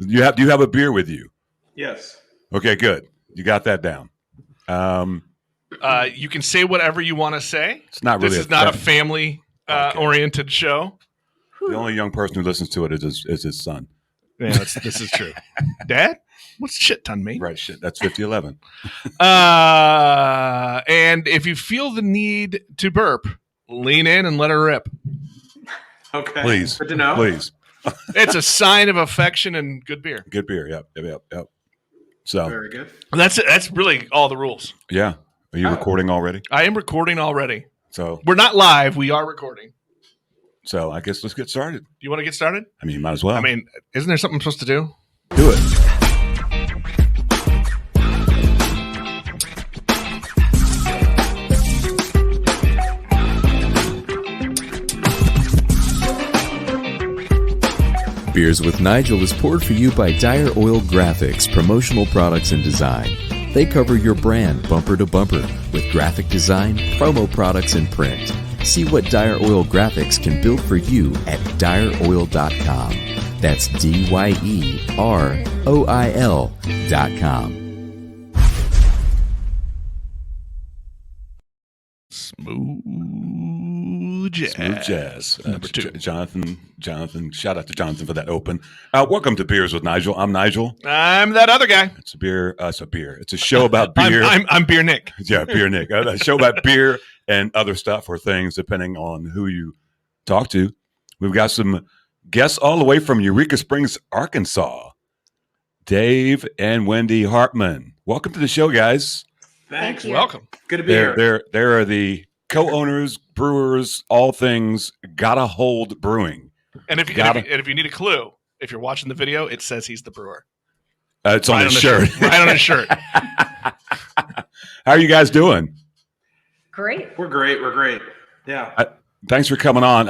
Do you have a beer with you? Yes. Okay, good. You got that down. You can say whatever you want to say. It's not really. This is not a family oriented show. The only young person who listens to it is his son. Yeah, this is true. Dad, what's shit ton me? Right, shit. That's 5011. And if you feel the need to burp, lean in and let her rip. Okay. Please. Good to know. Please. It's a sign of affection and good beer. Good beer. Yep. So Very good. That's it. That's really all the rules. Yeah. Are you recording already? I am recording already. So we're not live. We are recording. So I guess let's get started. Do you want to get started? I mean, you might as well. I mean, isn't there something I'm supposed to do? Do it. Beers with Nigel is poured for you by Dire Oil Graphics, promotional products and design. They cover your brand bumper to bumper with graphic design, promo products, and print. See what Dire Oil Graphics can build for you at direoil.com. That's DYEROIL.com. Smooth jazz. Smooth jazz. Number two. Jonathan. Shout out to Jonathan for that open. Welcome to Beers with Nigel. I'm Nigel. I'm that other guy. It's a beer. It's a show about beer. I'm Beer Nick. Yeah, Beer Nick. A show about beer and other stuff or things, depending on who you talk to. We've got some guests all the way from Eureka Springs, Arkansas. Dave and Wendy Hartmann. Welcome to the show, guys. Thanks. Welcome. Good to be here. They are the co-owners, brewers, all things Gotahold Brewing. And if you need a clue, if you're watching the video, it says he's the brewer. It's on his shirt. Right on his shirt. How are you guys doing? Great. We're great. Yeah. Thanks for coming on.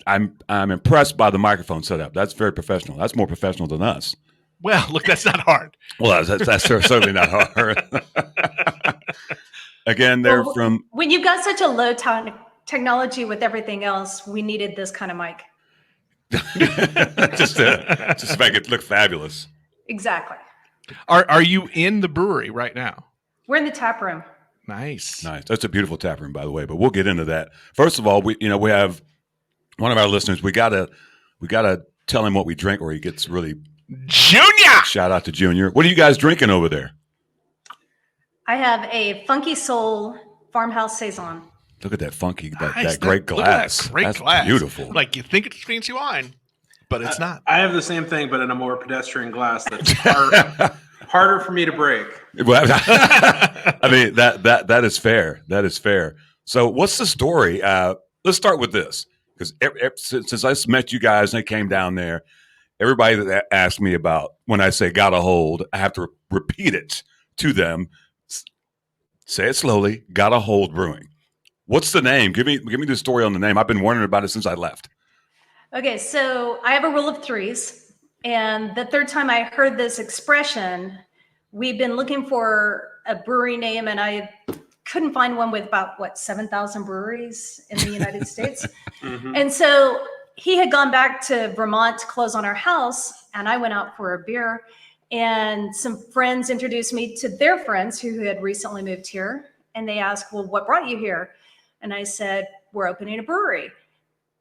I'm impressed by the microphone setup. That's very professional. That's more professional than us. Well, look, that's not hard. Well, that's certainly not hard. Again, they're from. When you've got such a low technology with everything else, we needed this kind of mic. just to make it look fabulous. Exactly. Are you in the brewery right now? We're in the tap room. Nice. That's a beautiful tap room, by the way. But we'll get into that. First of all, we have one of our listeners. We gotta tell him what we drink, or he gets really. Junior. Shout out to Junior. What are you guys drinking over there? I have a Funky Soul Farmhouse Saison. Look at that funky, Nice. that great glass. That great That's glass. Beautiful. Like you think it's fancy wine, but it's not. I have the same thing, but in a more pedestrian glass that's harder for me to break. Well, I mean that is fair. That is fair. So, what's the story? Let's start with this, because since I met you guys and I came down there, everybody that asked me about when I say Gotahold, I have to repeat it to them. Say it slowly. Gotahold Brewing. What's the name? Give me the story on the name. I've been wondering about it since I left. Okay, so I have a rule of threes. And the third time I heard this expression, we've been looking for a brewery name, and I couldn't find one with about, 7,000 breweries in the United States. Mm-hmm. And so he had gone back to Vermont to close on our house, and I went out for a beer. And some friends introduced me to their friends who had recently moved here. And they asked, well, what brought you here? And I said, we're opening a brewery.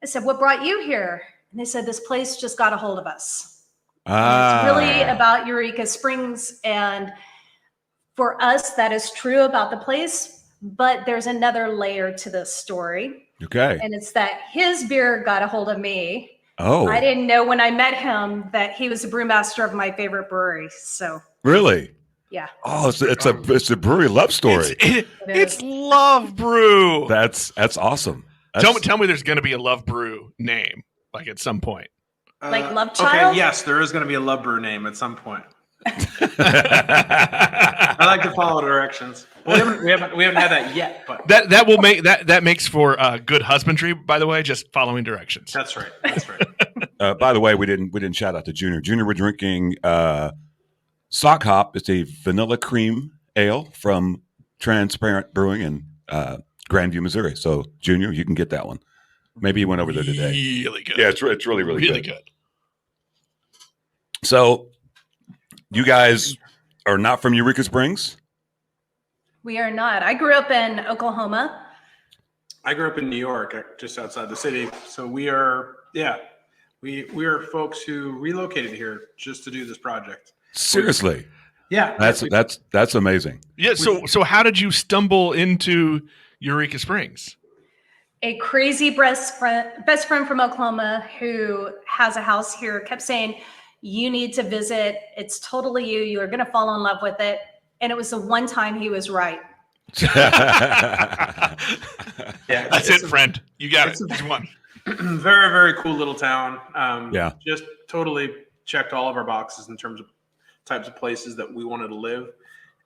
I said, what brought you here? And they said, this place just got a hold of us. It's really about Eureka Springs. And for us, that is true about the place. But there's another layer to this story. Okay. And it's that his beer got a hold of me. Oh. I didn't know when I met him that he was the brewmaster of my favorite brewery. So really? Yeah. Oh, it's a brewery love story. It's Love Brew. That's awesome. Tell me there's going to be a Love Brew name, like at some point. Like Love Child? Okay, yes, there is going to be a Love Brew name at some point. I like to follow directions. Well, we haven't had that yet, but that makes for good husbandry. By the way, just following directions. That's right. By the way, we didn't shout out to Junior. Junior, we're drinking Sock Hop. It's a vanilla cream ale from Transparent Brewing in Grandview, Missouri. So, Junior, you can get that one. Maybe you went over there today. Really good. Yeah, it's really good. So you guys are not from Eureka Springs? We are not. I grew up in Oklahoma. I grew up in New York, just outside the city. So we are, we are folks who relocated here just to do this project. Seriously, Yeah, that's amazing. Yeah. So how did you stumble into Eureka Springs? A crazy best friend from Oklahoma who has a house here kept saying, you need to visit. It's totally you. You are going to fall in love with it. And it was the one time he was right. Yeah, That's it, friend. You got it. He's won. Very, very cool little town. Yeah. Just totally checked all of our boxes in terms of types of places that we wanted to live.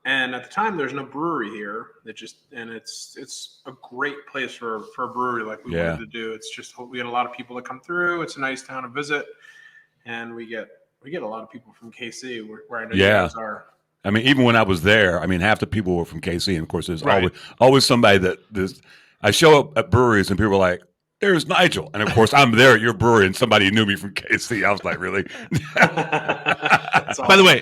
And at the time, there's no brewery here. It's a great place for a brewery like we wanted to do. It's just, we get a lot of people that come through. It's a nice town to visit, and we get a lot of people from KC where I know you guys are. I mean, even when I was there, I mean, half the people were from KC, and of course, there's always somebody that I show up at breweries, and people are like, "There's Nigel," and of course, I'm there at your brewery, and somebody knew me from KC. I was like, "Really?" Awesome. By the way,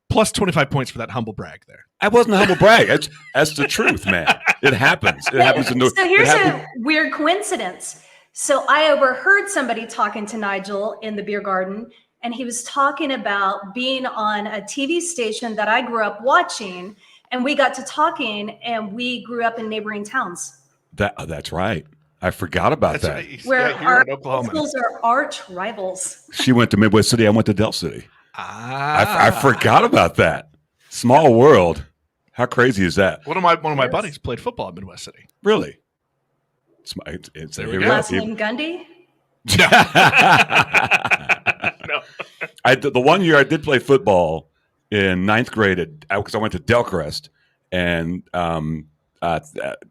plus 25 points for that humble brag there. I wasn't a humble brag. That's the truth, man. It happens. It happens in So here's a weird coincidence. So I overheard somebody talking to Nigel in the beer garden, and he was talking about being on a TV station that I grew up watching, and we got to talking, and we grew up in neighboring towns. That's right. I forgot about that. Right. Where Here our in Oklahoma. schools are arch rivals. She went to Midwest City. I went to Del City. Ah. I forgot about that. Small world. How crazy is that? One of my buddies played football at Midwest City. Really? It's There we go. Last name Gundy. No. The 1 year I did play football in ninth grade because I went to Delcrest, and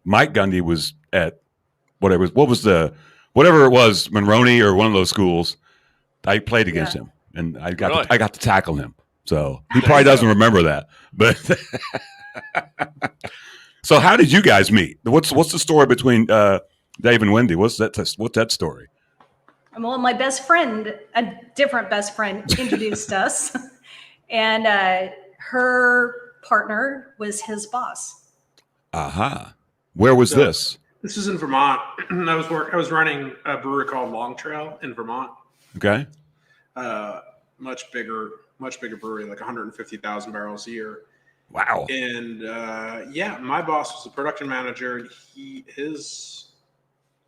Mike Gundy was at whatever it was, Monroney or one of those schools. I played against him, and I got to tackle him. So he probably doesn't remember that, but. So how did you guys meet? What's the story between Dave and Wendy? What's that story? Well, my best friend, a different best friend, introduced us, and her partner was his boss. Aha. Where was this? This is in Vermont. I was running a brewery called Long Trail in Vermont. Okay. Much bigger brewery, like 150,000 barrels a year. Wow. And my boss was the production manager, and his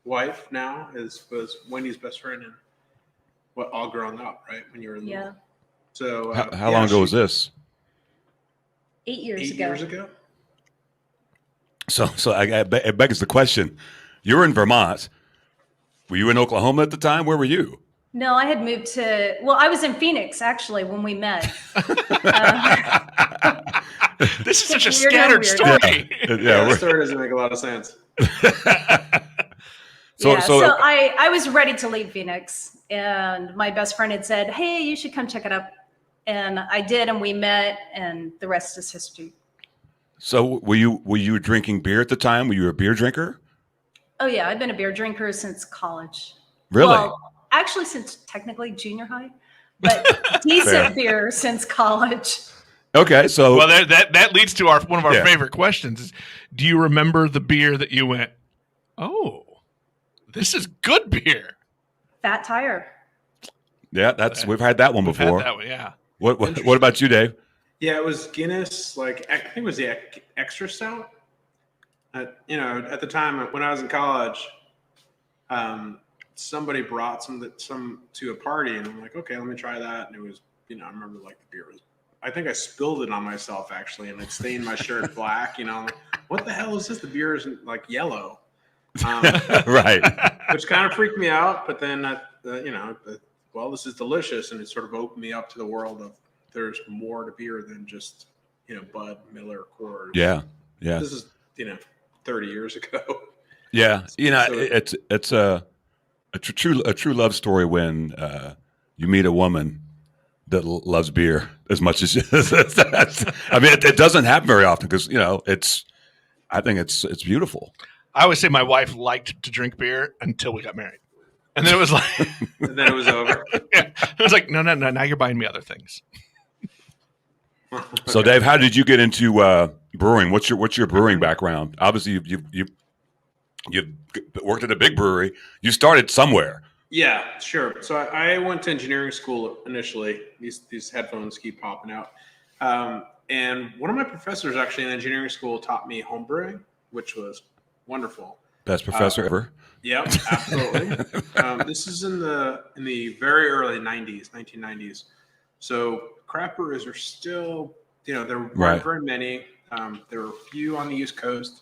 wife now was Wendy's best friend, and all growing up, right, when you were little. So how long ago was this? 8 years ago. 8 years ago. So it begs the question: you were in Vermont. Were you in Oklahoma at the time? Where were you? No, I had moved to. Well, I was in Phoenix actually when we met. This is such a Weird scattered and story. The story doesn't make a lot of sense. So I was ready to leave Phoenix, and my best friend had said, "Hey, you should come check it out," and I did, and we met, and the rest is history. So were you drinking beer at the time? Were you a beer drinker? Oh yeah, I've been a beer drinker since college. Really? Well, actually, since technically junior high, but decent beer since college. Okay, so Well, that leads to one of our favorite questions: is, do you remember the beer that you went, "Oh, this is good beer"? Fat Tire. Yeah, we've had that one before. Had that one, yeah. What about you, Dave? Yeah, it was Guinness. Like I think it was the extra stout. At the time when I was in college, somebody brought some to a party, and I'm like, okay, let me try that. And it was, I remember like the beer was. I think I spilled it on myself actually, and it stained my shirt black. What the hell is this? The beer is like yellow, Right? Which kind of freaked me out. But then, this is delicious, and it sort of opened me up to the world of there's more to beer than just Bud, Miller, Coors. Yeah. This is 30 years ago. Yeah, it's a true love story when you meet a woman that loves beer as much as I mean, it doesn't happen very often because I think it's beautiful. I always say my wife liked to drink beer until we got married, and then it was like, and then it was over. Yeah, it was like, no, now you're buying me other things. So, Dave, how did you get into brewing? What's your brewing background? Obviously, you've worked at a big brewery. You started somewhere. Yeah, sure. So I went to engineering school initially. These headphones keep popping out. And one of my professors actually in engineering school taught me home brewing, which was wonderful. Best professor ever. Yeah, absolutely. This is in the very early 1990s. So craft breweries are still, there weren't very many. There were a few on the East Coast.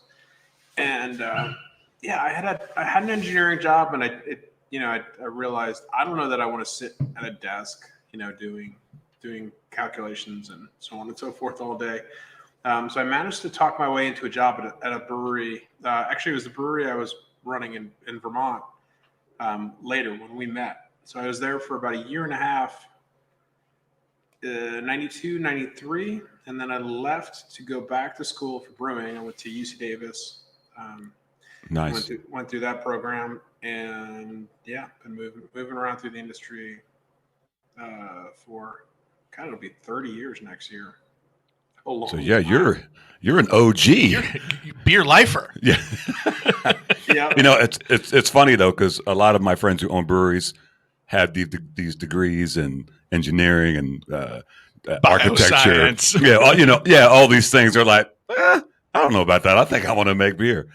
And I had an engineering job, and I realized I don't know that I want to sit at a desk, doing calculations and so on and so forth all day. So I managed to talk my way into a job at a brewery. Actually, it was the brewery I was running in Vermont later when we met. So I was there for about a year and a half, 92, 93. And then I left to go back to school for brewing. I went to UC Davis. Nice. Went through that program, and been moving around through the industry for it'll be 30 years next year. So time. You're an OG. You're beer lifer. Yeah. Yeah. It's funny though, because a lot of my friends who own breweries have these degrees in engineering and architecture. Bioscience. All these things. They're like, I don't know about that. I think I want to make beer.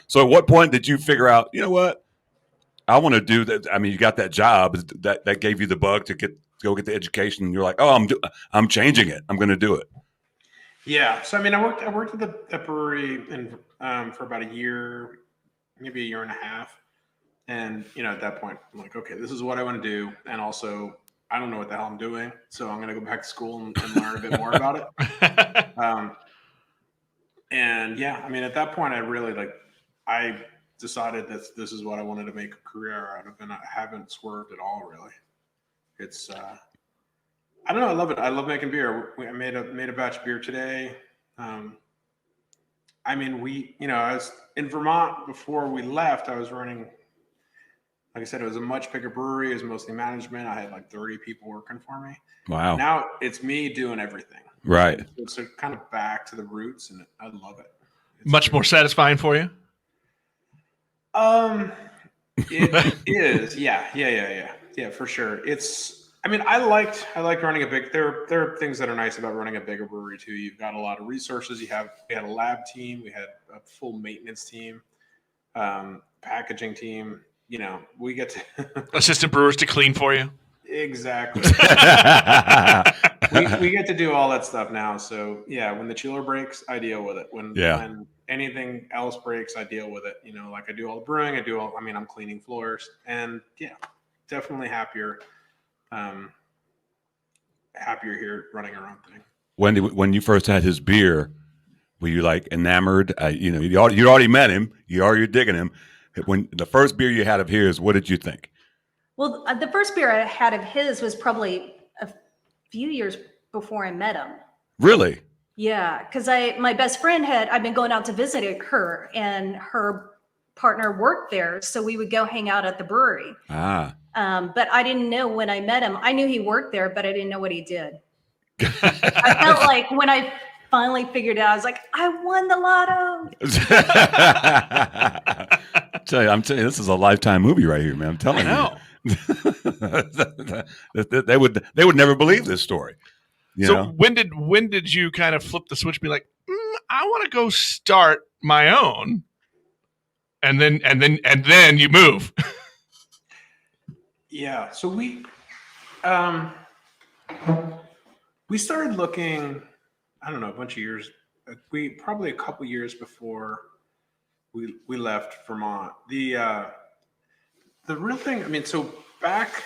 So at what point did you figure out, you know what? I want to do that. I mean, you got that job that gave you the bug to go get the education. And you're like, oh, I'm changing it. I'm going to do it. Yeah. So, I mean, I worked at the brewery for about a year, maybe a year and a half. And, at that point, I'm like, okay, this is what I want to do. And also, I don't know what the hell I'm doing. So I'm going to go back to school and learn a bit more about it. At that point, I really I decided that this is what I wanted to make a career out of, and I haven't swerved at all, really. It's, I don't know. I love it. I love making beer. I made a batch of beer today. I was in Vermont before we left. I was running, like I said, it was a much bigger brewery. It was mostly management. I had 30 people working for me. Wow. Now it's me doing everything. Right. It's kind of back to the roots, and I love it. It's much more satisfying for you? It is. Yeah, for sure. I liked running a big, there are things that are nice about running a bigger brewery too. You've got a lot of resources. We had a lab team. We had a full maintenance team, packaging team. We get to assistant brewers to clean for you. Exactly. we get to do all that stuff now. So when the chiller breaks, I deal with it. When anything else breaks, I deal with it. I do all the brewing. I'm cleaning floors, and definitely happier here running our own thing. Wendy, when you first had his beer, were you enamored? You already met him. You already digging him. When the first beer you had of his, what did you think? Well, the first beer I had of his was probably a few years before I met him. Really? Yeah, because my best friend I'd been going out to visit her, and her partner worked there, so we would go hang out at the brewery. But I didn't know when I met him. I knew he worked there, but I didn't know what he did. I felt like when I finally figured it out, I was like, I won the lotto. I'm telling you, this is a Lifetime movie right here, man. I'm telling you. They would never believe this story. You know? When did you kind of flip the switch and be like, I want to go start my own, and then you move? Yeah. So we started looking, I don't know, a bunch of years. Probably a couple years before we left Vermont. The real thing, so back,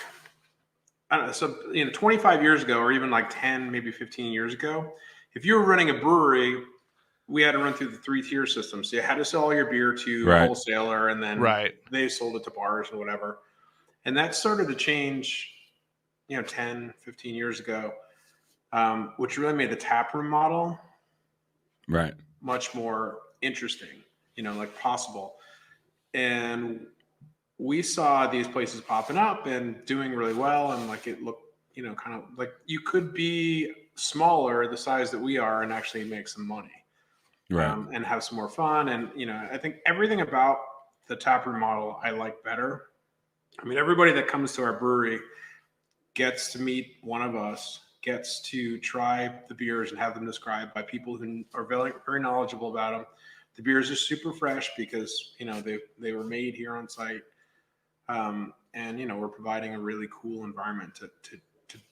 I don't know, 25 years ago, or even 10, maybe 15 years ago, if you were running a brewery, we had to run through the 3-tier system. So you had to sell all your beer to a wholesaler, and then they sold it to bars and whatever. And that started to change, 10, 15 years ago, which really made the taproom model much more interesting, possible. And we saw these places popping up and doing really well. And it looked, kind of like you could be smaller, the size that we are, and actually make some money, Right. and have some more fun. And I think everything about the taproom model I like better. I mean, everybody that comes to our brewery gets to meet one of us, gets to try the beers and have them described by people who are very, very knowledgeable about them. The beers are super fresh because they were made here on site, and we're providing a really cool environment to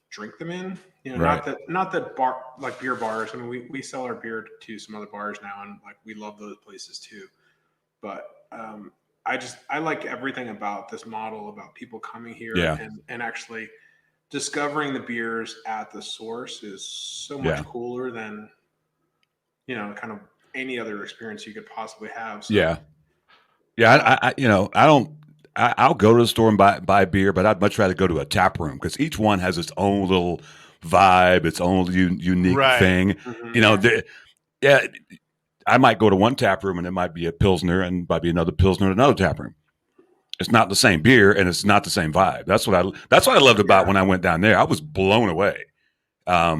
drink them in. Right. Not that bar like beer bars. I mean, we sell our beer to some other bars now, and like we love those places too. But I like everything about this model, about people coming here and actually discovering the beers at the source is so much cooler than kind of any other experience you could possibly have. So, I'll go to the store and buy beer, but I'd much rather go to a tap room because each one has its own little vibe, its own unique thing. Mm-hmm. I might go to one tap room and it might be a Pilsner and might be another Pilsner in another tap room. It's not the same beer and it's not the same vibe. That's what I loved about when I went down there. I was blown away. I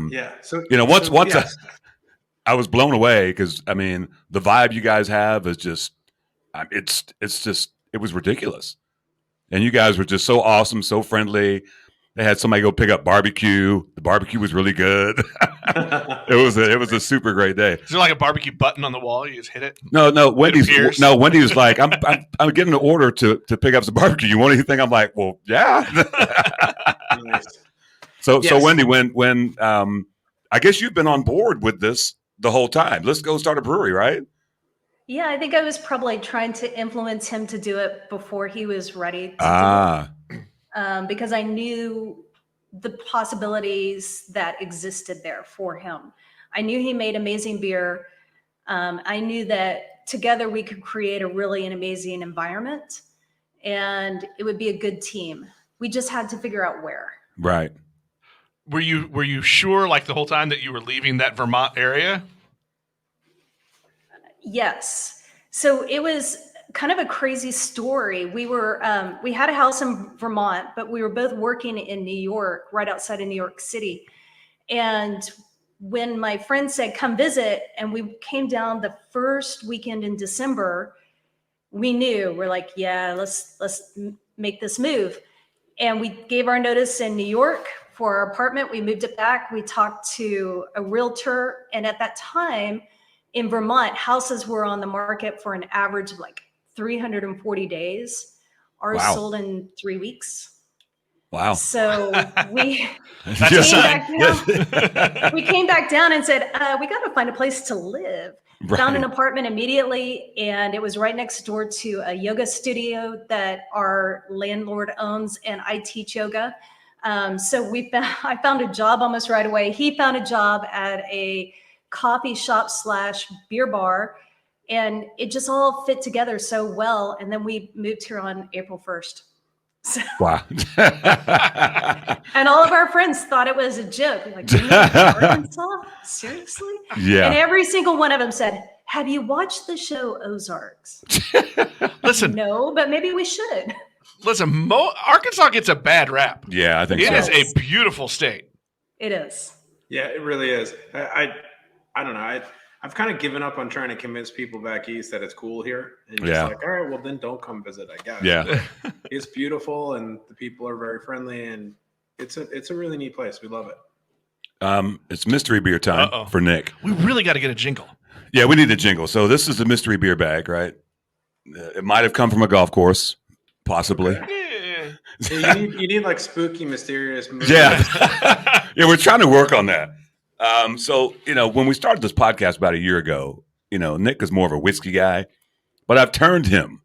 was blown away because I mean the vibe you guys have is just it was ridiculous. And you guys were just so awesome, so friendly. They had somebody go pick up barbecue. The barbecue was really good. It was a super great day. Is there like a barbecue button on the wall? You just hit it? No. Wendy was like, I'm getting an order to pick up some barbecue. You want anything? I'm like, well, yeah. Nice. So Wendy, when I guess you've been on board with this the whole time. Let's go start a brewery, right? Yeah, I think I was probably trying to influence him to do it before he was ready to do it. Because I knew the possibilities that existed there for him. I knew he made amazing beer. I knew that together we could create an amazing environment and it would be a good team. We just had to figure out where. Right. Were you sure like the whole time that you were leaving that Vermont area? Yes. So it was kind of a crazy story. We had a house in Vermont, but we were both working in New York, right outside of New York City. And when my friend said, come visit, and we came down the first weekend in December, we're like, yeah, let's make this move. And we gave our notice in New York for our apartment. We moved it back. We talked to a realtor. And at that time in Vermont, houses were on the market for an average of like 340 days. Ours sold in 3 weeks. Wow. So we we came back down and said, we got to find a place to live. Right. Found an apartment immediately, and it was right next door to a yoga studio that our landlord owns, and I teach yoga. So I found a job almost right away. He found a job at a coffee shop / beer bar, and it just all fit together so well. And then we moved here on April 1st. So, wow. And all of our friends thought it was a joke. Like, you live in Arkansas? Seriously? Yeah. And every single one of them said, have you watched the show Ozarks? Listen. No, but maybe we should. Listen, Arkansas gets a bad rap. Yeah, I think it so. is a beautiful state. It is. Yeah, it really is. I don't know. I've kind of given up on trying to convince people back east that it's cool here. And just like, all right, well, then don't come visit, I guess. Yeah. It's beautiful, and the people are very friendly, and it's a really neat place. We love it. It's mystery beer time for Nick. We really got to get a jingle. Yeah, we need a jingle. So this is the mystery beer bag, right? It might have come from a golf course, possibly. Okay. Yeah. You need like spooky, mysterious movies. Yeah. Yeah, we're trying to work on that. So, when we started this podcast about a year ago, Nick is more of a whiskey guy, but I've turned him.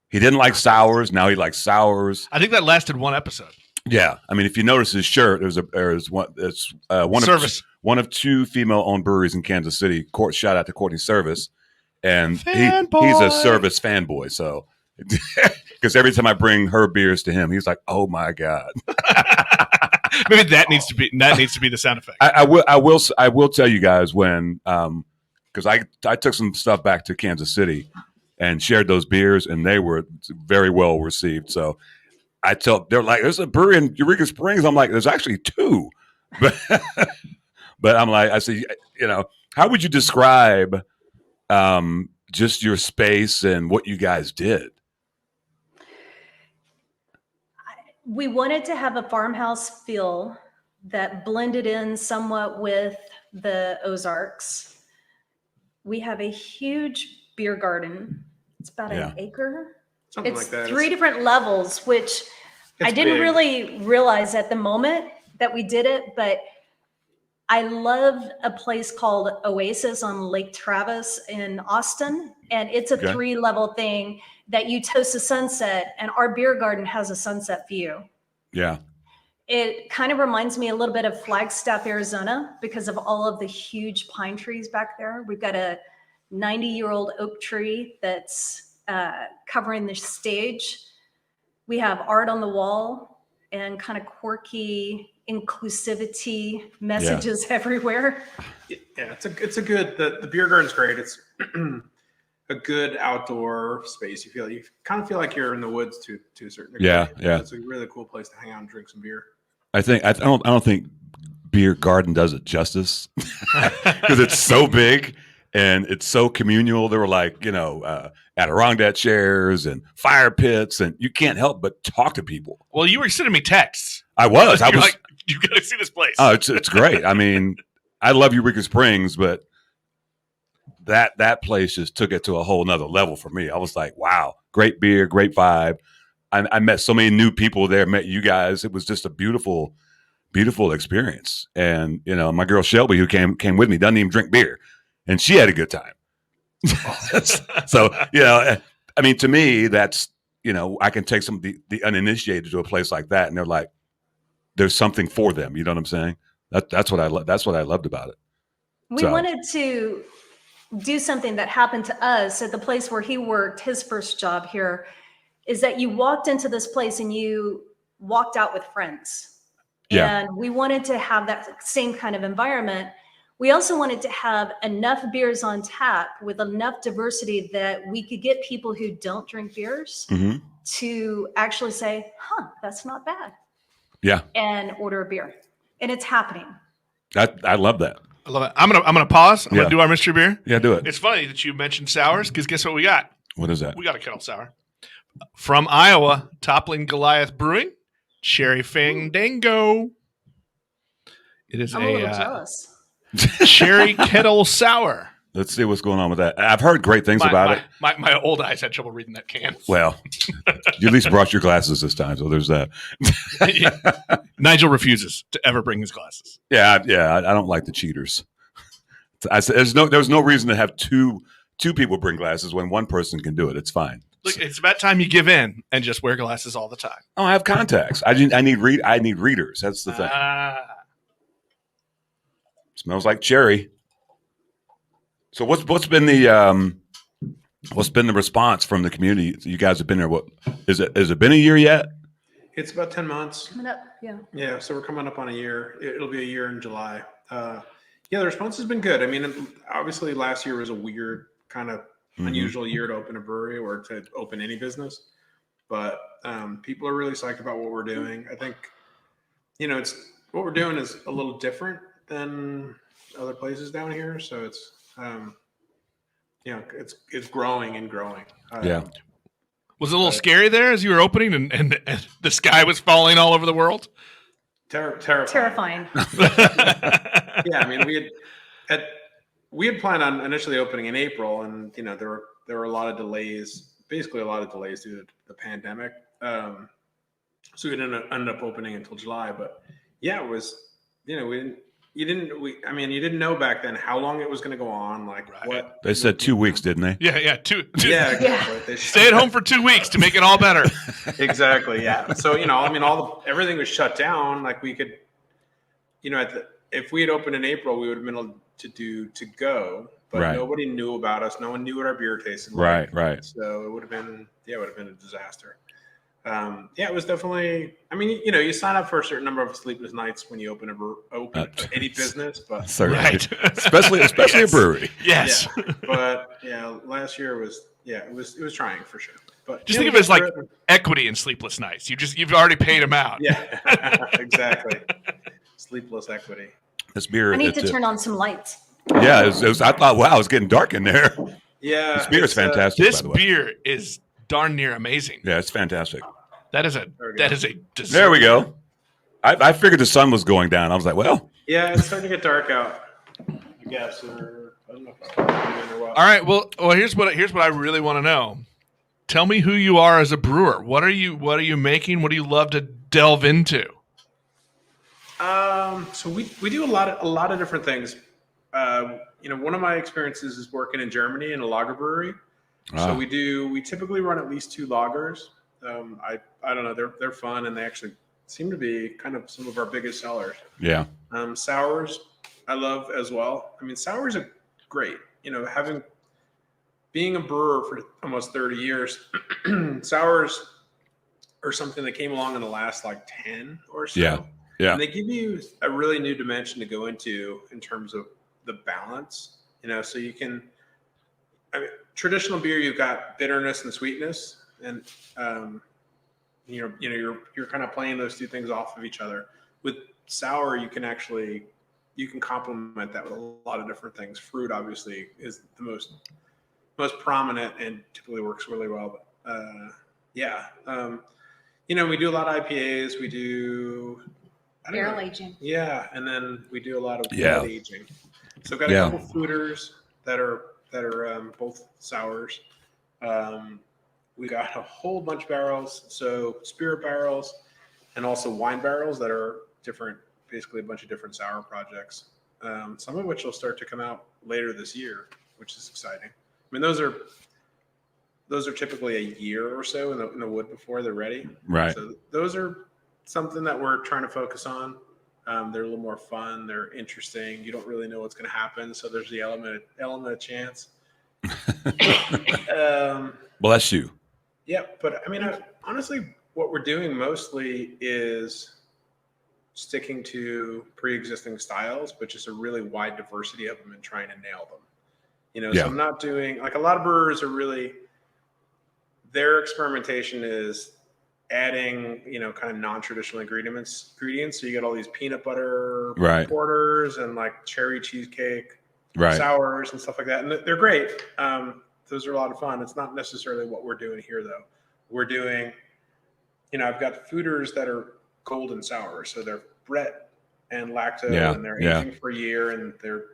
He didn't like sours. Now he likes sours. I think that lasted one episode. Yeah. I mean, if you notice his shirt, it's one of two female-owned breweries in Kansas City. Shout out to Courtney Service. And he's a Service fanboy. So, because every time I bring her beers to him, he's like, oh my God. Maybe that needs to be the sound effect. I will tell you guys when because I took some stuff back to Kansas City and shared those beers, and they were very well received. So they're like, there's a brewery in Eureka Springs. I'm like, there's actually two, But I'm like, I say, how would you describe just your space and what you guys did? We wanted to have a farmhouse feel that blended in somewhat with the Ozarks. We have a huge beer garden. It's about an acre. Something It's like that. 3 different levels, which I didn't big. really realize at the moment that we did it, but I love a place called Oasis on Lake Travis in Austin. And it's a 3-level thing that you toast a sunset, and our beer garden has a sunset view. Yeah. It kind of reminds me a little bit of Flagstaff, Arizona, because of all of the huge pine trees back there. We've got a 90-year-old oak tree that's covering the stage. We have art on the wall and kind of quirky inclusivity messages everywhere. Yeah, it's a good, the beer garden's great. It's a good outdoor space. You kind of feel like you're in the woods to a certain degree. Yeah. It's a really cool place to hang out and drink some beer. I don't think beer garden does it justice because it's so big and it's so communal. There were like, Adirondack chairs and fire pits, and you can't help but talk to people. Well, you were sending me texts. I was like, you got to see this place. Oh, it's great. I mean, I love Eureka Springs, but that place just took it to a whole nother level for me. I was like, wow, great beer, great vibe. I met so many new people there, met you guys. It was just a beautiful, beautiful experience. And, my girl Shelby, who came with me, doesn't even drink beer, and she had a good time. So, I mean, to me, that's, I can take some of the uninitiated to a place like that, and they're like, there's something for them. You know what I'm saying? That's what I love. That's what I loved about it. We wanted to do something that happened to us at the place where he worked his first job here, is that you walked into this place and you walked out with friends. Yeah. And we wanted to have that same kind of environment. We also wanted to have enough beers on tap with enough diversity that we could get people who don't drink beers to actually say, that's not bad. Yeah. And order a beer. And it's happening. I love that. I love it. I'm gonna pause. I'm gonna do our mystery beer. Yeah, do it. It's funny that you mentioned sours, because guess what we got? What is that? We got a kettle sour from Iowa. Toppling Goliath Brewing, Cherry Fandango. It is I'm a little jealous. Cherry kettle sour. Let's see what's going on with that. I've heard great things about it. My old eyes had trouble reading that can. Well, you at least brought your glasses this time, so there's that. Nigel refuses to ever bring his glasses. Yeah. I don't like the cheaters. I said there's no reason to have two people bring glasses when one person can do it. It's fine. Look, it's about time you give in and just wear glasses all the time. Oh, I have contacts. I need readers. That's the thing. Smells like cherry. So what's been the response from the community? You guys have been there. What has it been a year yet? It's about 10 months. Coming up, yeah. Yeah, so we're coming up on a year. It'll be a year in July. The response has been good. I mean, obviously last year was a weird kind of unusual year to open a brewery or to open any business, but people are really psyched about what we're doing. I think, it's what we're doing is a little different than other places down here. So it's, it's growing and growing. Yeah. Was it a little scary there as you were opening and the sky was falling all over the world? Terrifying. Yeah, I mean, we had planned on initially opening in April, and there were a lot of delays, basically a lot of delays due to the pandemic. So we didn't end up opening until July. But yeah, it was you didn't know back then how long it was going to go on. Like what they said 2 weeks, didn't they? Yeah, two. Yeah, exactly. Stay at home for 2 weeks to make it all better. Exactly. Yeah. So everything was shut down. Like we could, if we had opened in April, we would have been able to go, but nobody knew about us. No one knew what our beer tasted like. Right. So it would have been a disaster. It was definitely. I mean, you sign up for a certain number of sleepless nights when you open any business, but right, especially a brewery. Yes, but last year was it was trying for sure. But just think of it as like equity in sleepless nights. You've already paid them out. Yeah, exactly. Sleepless equity. This beer. I need to turn on some lights. Yeah, it was, I thought, wow, it's getting dark in there. Yeah, This beer is fantastic. This by the way. beer is darn near amazing. Yeah, it's fantastic. That is a dessert. There we go. I figured the sun was going down. I was like, well, yeah, it's starting to get dark out. I guess. I don't know if it's dark or what. All right. Well, here's what I really want to know. Tell me who you are as a brewer. What are you making? What do you love to delve into? So we do a lot of different things. One of my experiences is working in Germany in a lager brewery. So we typically run at least 2 lagers. I don't know, they're fun, and they actually seem to be kind of some of our biggest sellers. Yeah. Sours I love as well. I mean, sours are great. Being a brewer for almost 30 years, sours are something that came along in the last 10 or so. Yeah. Yeah. And they give you a really new dimension to go into in terms of the balance, so you can, traditional beer, you've got bitterness and sweetness, and, you're kind of playing those 2 things off of each other. With sour, you can complement that with a lot of different things. Fruit obviously is the most prominent and typically works really well. But we do a lot of IPAs. We do Barrel aging. Yeah, and then we do a lot of wood aging. So I've got a couple fooders that are both sours. We got a whole bunch of barrels, so spirit barrels, and also wine barrels that are different. Basically, a bunch of different sour projects. Some of which will start to come out later this year, which is exciting. I mean, those are typically a year or so in the wood before they're ready. Right. So those are something that we're trying to focus on. They're a little more fun. They're interesting. You don't really know what's going to happen, so there's the element of chance. Bless you. Yeah, but I mean, honestly, what we're doing mostly is sticking to pre-existing styles, but just a really wide diversity of them and trying to nail them. So I'm not doing a lot of brewers are really, their experimentation is adding, kind of non-traditional ingredients. So you get all these peanut butter porters and cherry cheesecake sours and stuff like that. And they're great. Those are a lot of fun. It's not necessarily what we're doing here though. We're doing, I've got fooders that are golden sour. So they're Brett and lacto and they're aging for a year, and they're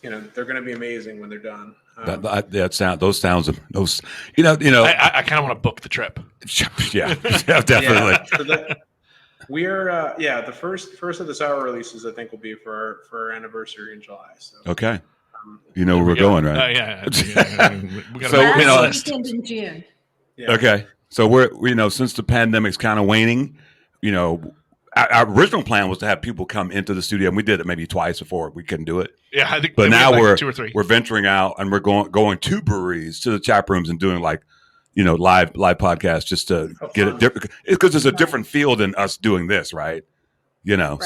going to be amazing when they're done. Those sounds. I kind of want to book the trip. Yeah, definitely. So we're the first of the sour releases I think will be for our anniversary in July. So okay, where we're going, right? Yeah. We got Last weekend in June. Yeah. Okay, so we're since the pandemic's kind of waning, our original plan was to have people come into the studio, and we did it maybe twice before we couldn't do it. Yeah, I think. But now we're 2 or 3. We're venturing out, and we're going to breweries, to the chat rooms, and doing live podcasts just to get it different, because it's a different feel than us doing this, right?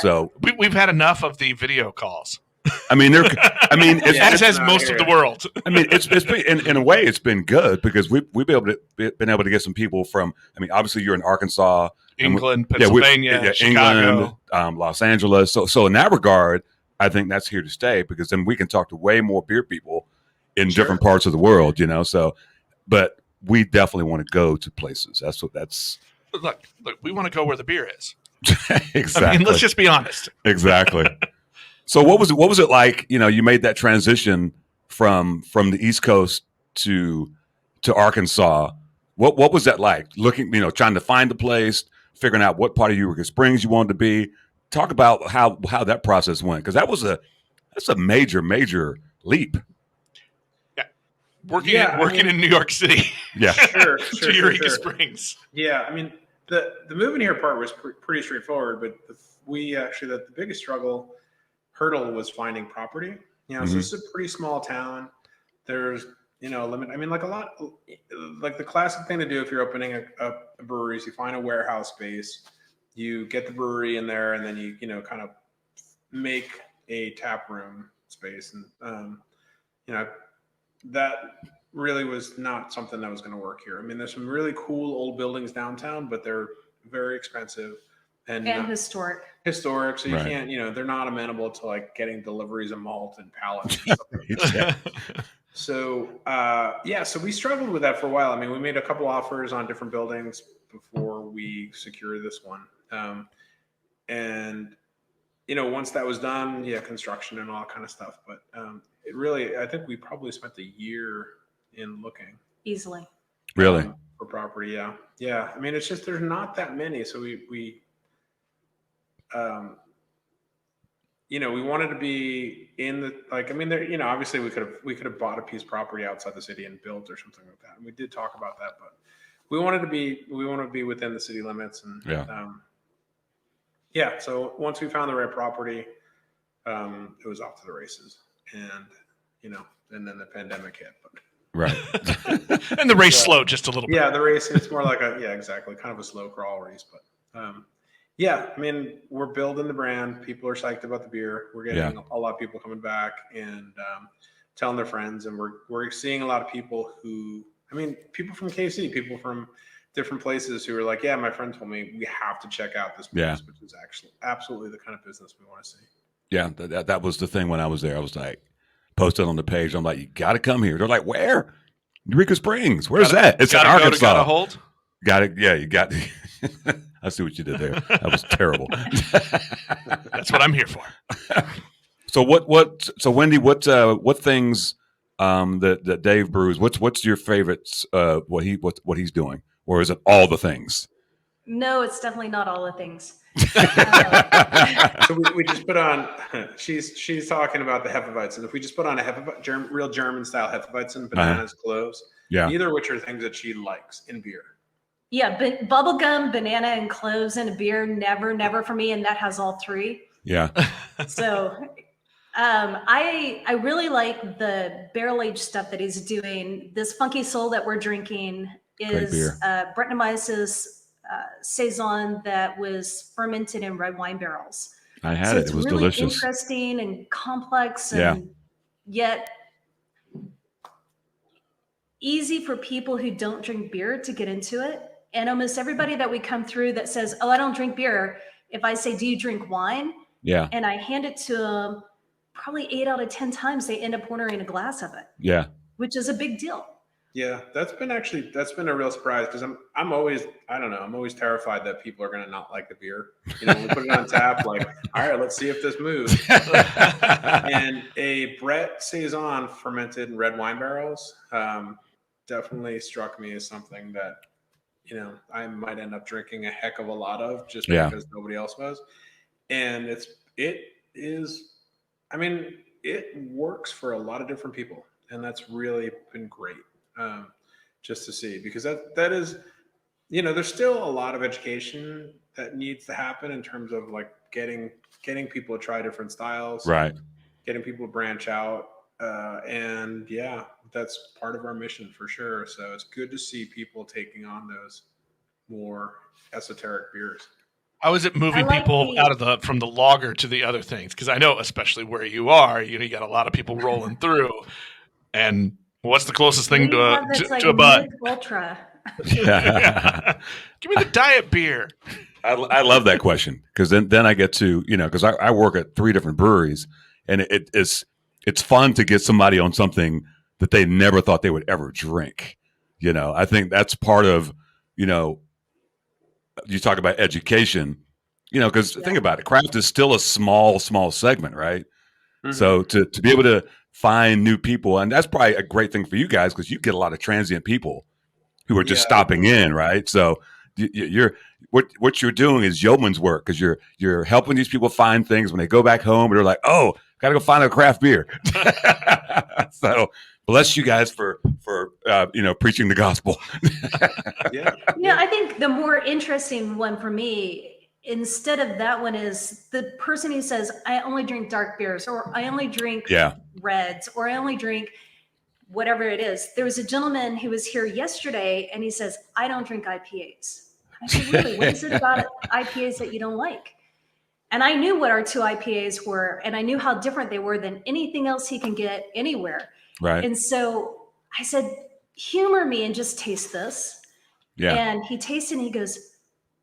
So we've had enough of the video calls. I mean, as has most of the world. I mean, it's been in a way it's been good because we've been able to get some people from. I mean, obviously you're in Arkansas, England, Pennsylvania, Chicago, England, Los Angeles. So in that regard, I think that's here to stay, because then we can talk to way more beer people in different parts of the world. So, but we definitely want to go to places. Look, we want to go where the beer is. Exactly. I mean, let's just be honest. Exactly. So what was it like? You made that transition from the East Coast to Arkansas. What was that like? Looking, trying to find the place, figuring out what part of Eureka Springs you wanted to be. Talk about how that process went, because that's a major leap. Yeah, working in New York City. Yeah, sure. To Eureka Springs. Yeah, I mean the moving here part was pretty straightforward, but the biggest hurdle was finding property. So this is a pretty small town. There's a limit. I mean, the classic thing to do if you're opening a brewery is you find a warehouse space, you get the brewery in there, and then you kind of make a tap room space. And that really was not something that was going to work here. I mean, there's some really cool old buildings downtown, but they're very expensive, and historic. Historic, so you Right. can't, they're not amenable to like getting deliveries of malt and pallets and stuff like that. So so we struggled with that for a while. I mean, we made a couple offers on different buildings before we secured this one. And once that was done, construction and all that kind of stuff. But it really, I think we probably spent a year in looking. Easily. Really? For property, yeah. Yeah. I mean, it's just, there's not that many. So we wanted to be in the, like, I mean, there, obviously we could have bought a piece of property outside the city and built or something like that. And we did talk about that, but we wanted to be within the city limits. And so once we found the right property, it was off to the races. And, and then the pandemic hit, but. Right. And the race slowed just a little bit. Yeah, the race, it's more like exactly, kind of a slow crawl race, but I mean, we're building the brand. People are psyched about the beer. We're getting a lot of people coming back and telling their friends, and we're seeing a lot of people people from KC, people from different places who are like, yeah, my friend told me we have to check out this place, which is actually absolutely the kind of business we want to see. Yeah, that was the thing when I was there. I was like, posted on the page. I'm like, you got to come here. They're like, where? Eureka Springs. Where's that? It's in Arkansas. Gotahold. Got it. Yeah, you got it. I see what you did there. That was terrible. That's what I'm here for. So so Wendy, what things that Dave brews? What's your favorites? What he's doing, or is it all the things? No, it's definitely not all the things. So we just put on. She's talking about the Hefeweizen. If we just put on a real German style Hefeweizen, bananas, cloves, neither of which are things that she likes in beer. Yeah, but bubblegum, banana, and cloves in a beer, never for me, and that has all three. Yeah. So I really like the barrel aged stuff that he's doing. This Funky Soul that we're drinking is Brettanomyces saison that was fermented in red wine barrels. I had it. It was really delicious. Interesting and complex, and yet easy for people who don't drink beer to get into it. And almost everybody that we come through that says, "Oh, I don't drink beer," if I say, "Do you drink wine?" and I hand it to them, probably 8 out of 10 times they end up ordering a glass of it. Yeah, which is a big deal. Yeah, that's been a real surprise, because I'm always terrified that people are going to not like the beer. We put it on tap, like, all right, let's see if this moves. And a Brett saison fermented in red wine barrels definitely struck me as something that I might end up drinking a heck of a lot of, just because nobody else was. And it works for a lot of different people, and that's really been great. Just to see, because that is, there's still a lot of education that needs to happen in terms of like getting people to try different styles, right? Getting people to branch out, and that's part of our mission for sure. So it's good to see people taking on those more esoteric beers. How is it moving people from the lager to the other things? Because I know, especially where you are, you got a lot of people rolling through, and what's the closest thing to a bud? Ultra. Give me the diet beer. I love that question, because then I get to, because I work at 3 different breweries, and it's fun to get somebody on something that they never thought they would ever drink. I think that's part of, you talk about education, because think about it, craft is still a small segment, right? Mm-hmm. So to be able to find new people, and that's probably a great thing for you guys, because you get a lot of transient people who are just stopping in, right? So you're what you're doing is yeoman's work, because you're helping these people find things when they go back home, and they're like, oh, gotta go find a craft beer. So bless you guys for preaching the gospel. I think the more interesting one for me, instead of that one, is the person who says, I only drink dark beers, or I only drink reds, or I only drink whatever it is. There was a gentleman who was here yesterday, and he says, I don't drink IPAs. I said, really? What is it about IPAs that you don't like? And I knew what our 2 IPAs were, and I knew how different they were than anything else he can get anywhere. Right. And so I said, humor me and just taste this. Yeah. And he tasted and he goes,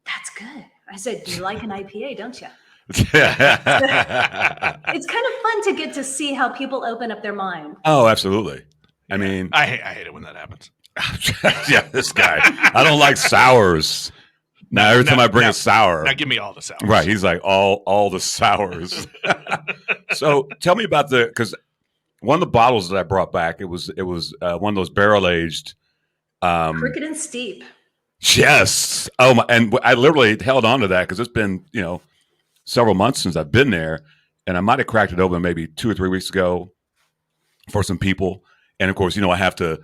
that's good. I said, "You like an IPA, don't you?" Yeah. It's kind of fun to get to see how people open up their mind. Oh, absolutely. I mean, I hate it when that happens. yeah, this guy. I don't like sours. Now every time I bring a sour, Now give me all the sours. right? He's like all the sours. So tell me about because one of the bottles that I brought back, it was one of those barrel aged. Crooked and steep. Yes. Oh my! And I literally held on to that because it's been several months since I've been there, and I might have cracked it open maybe 2 or 3 weeks ago for some people. And of course, I have to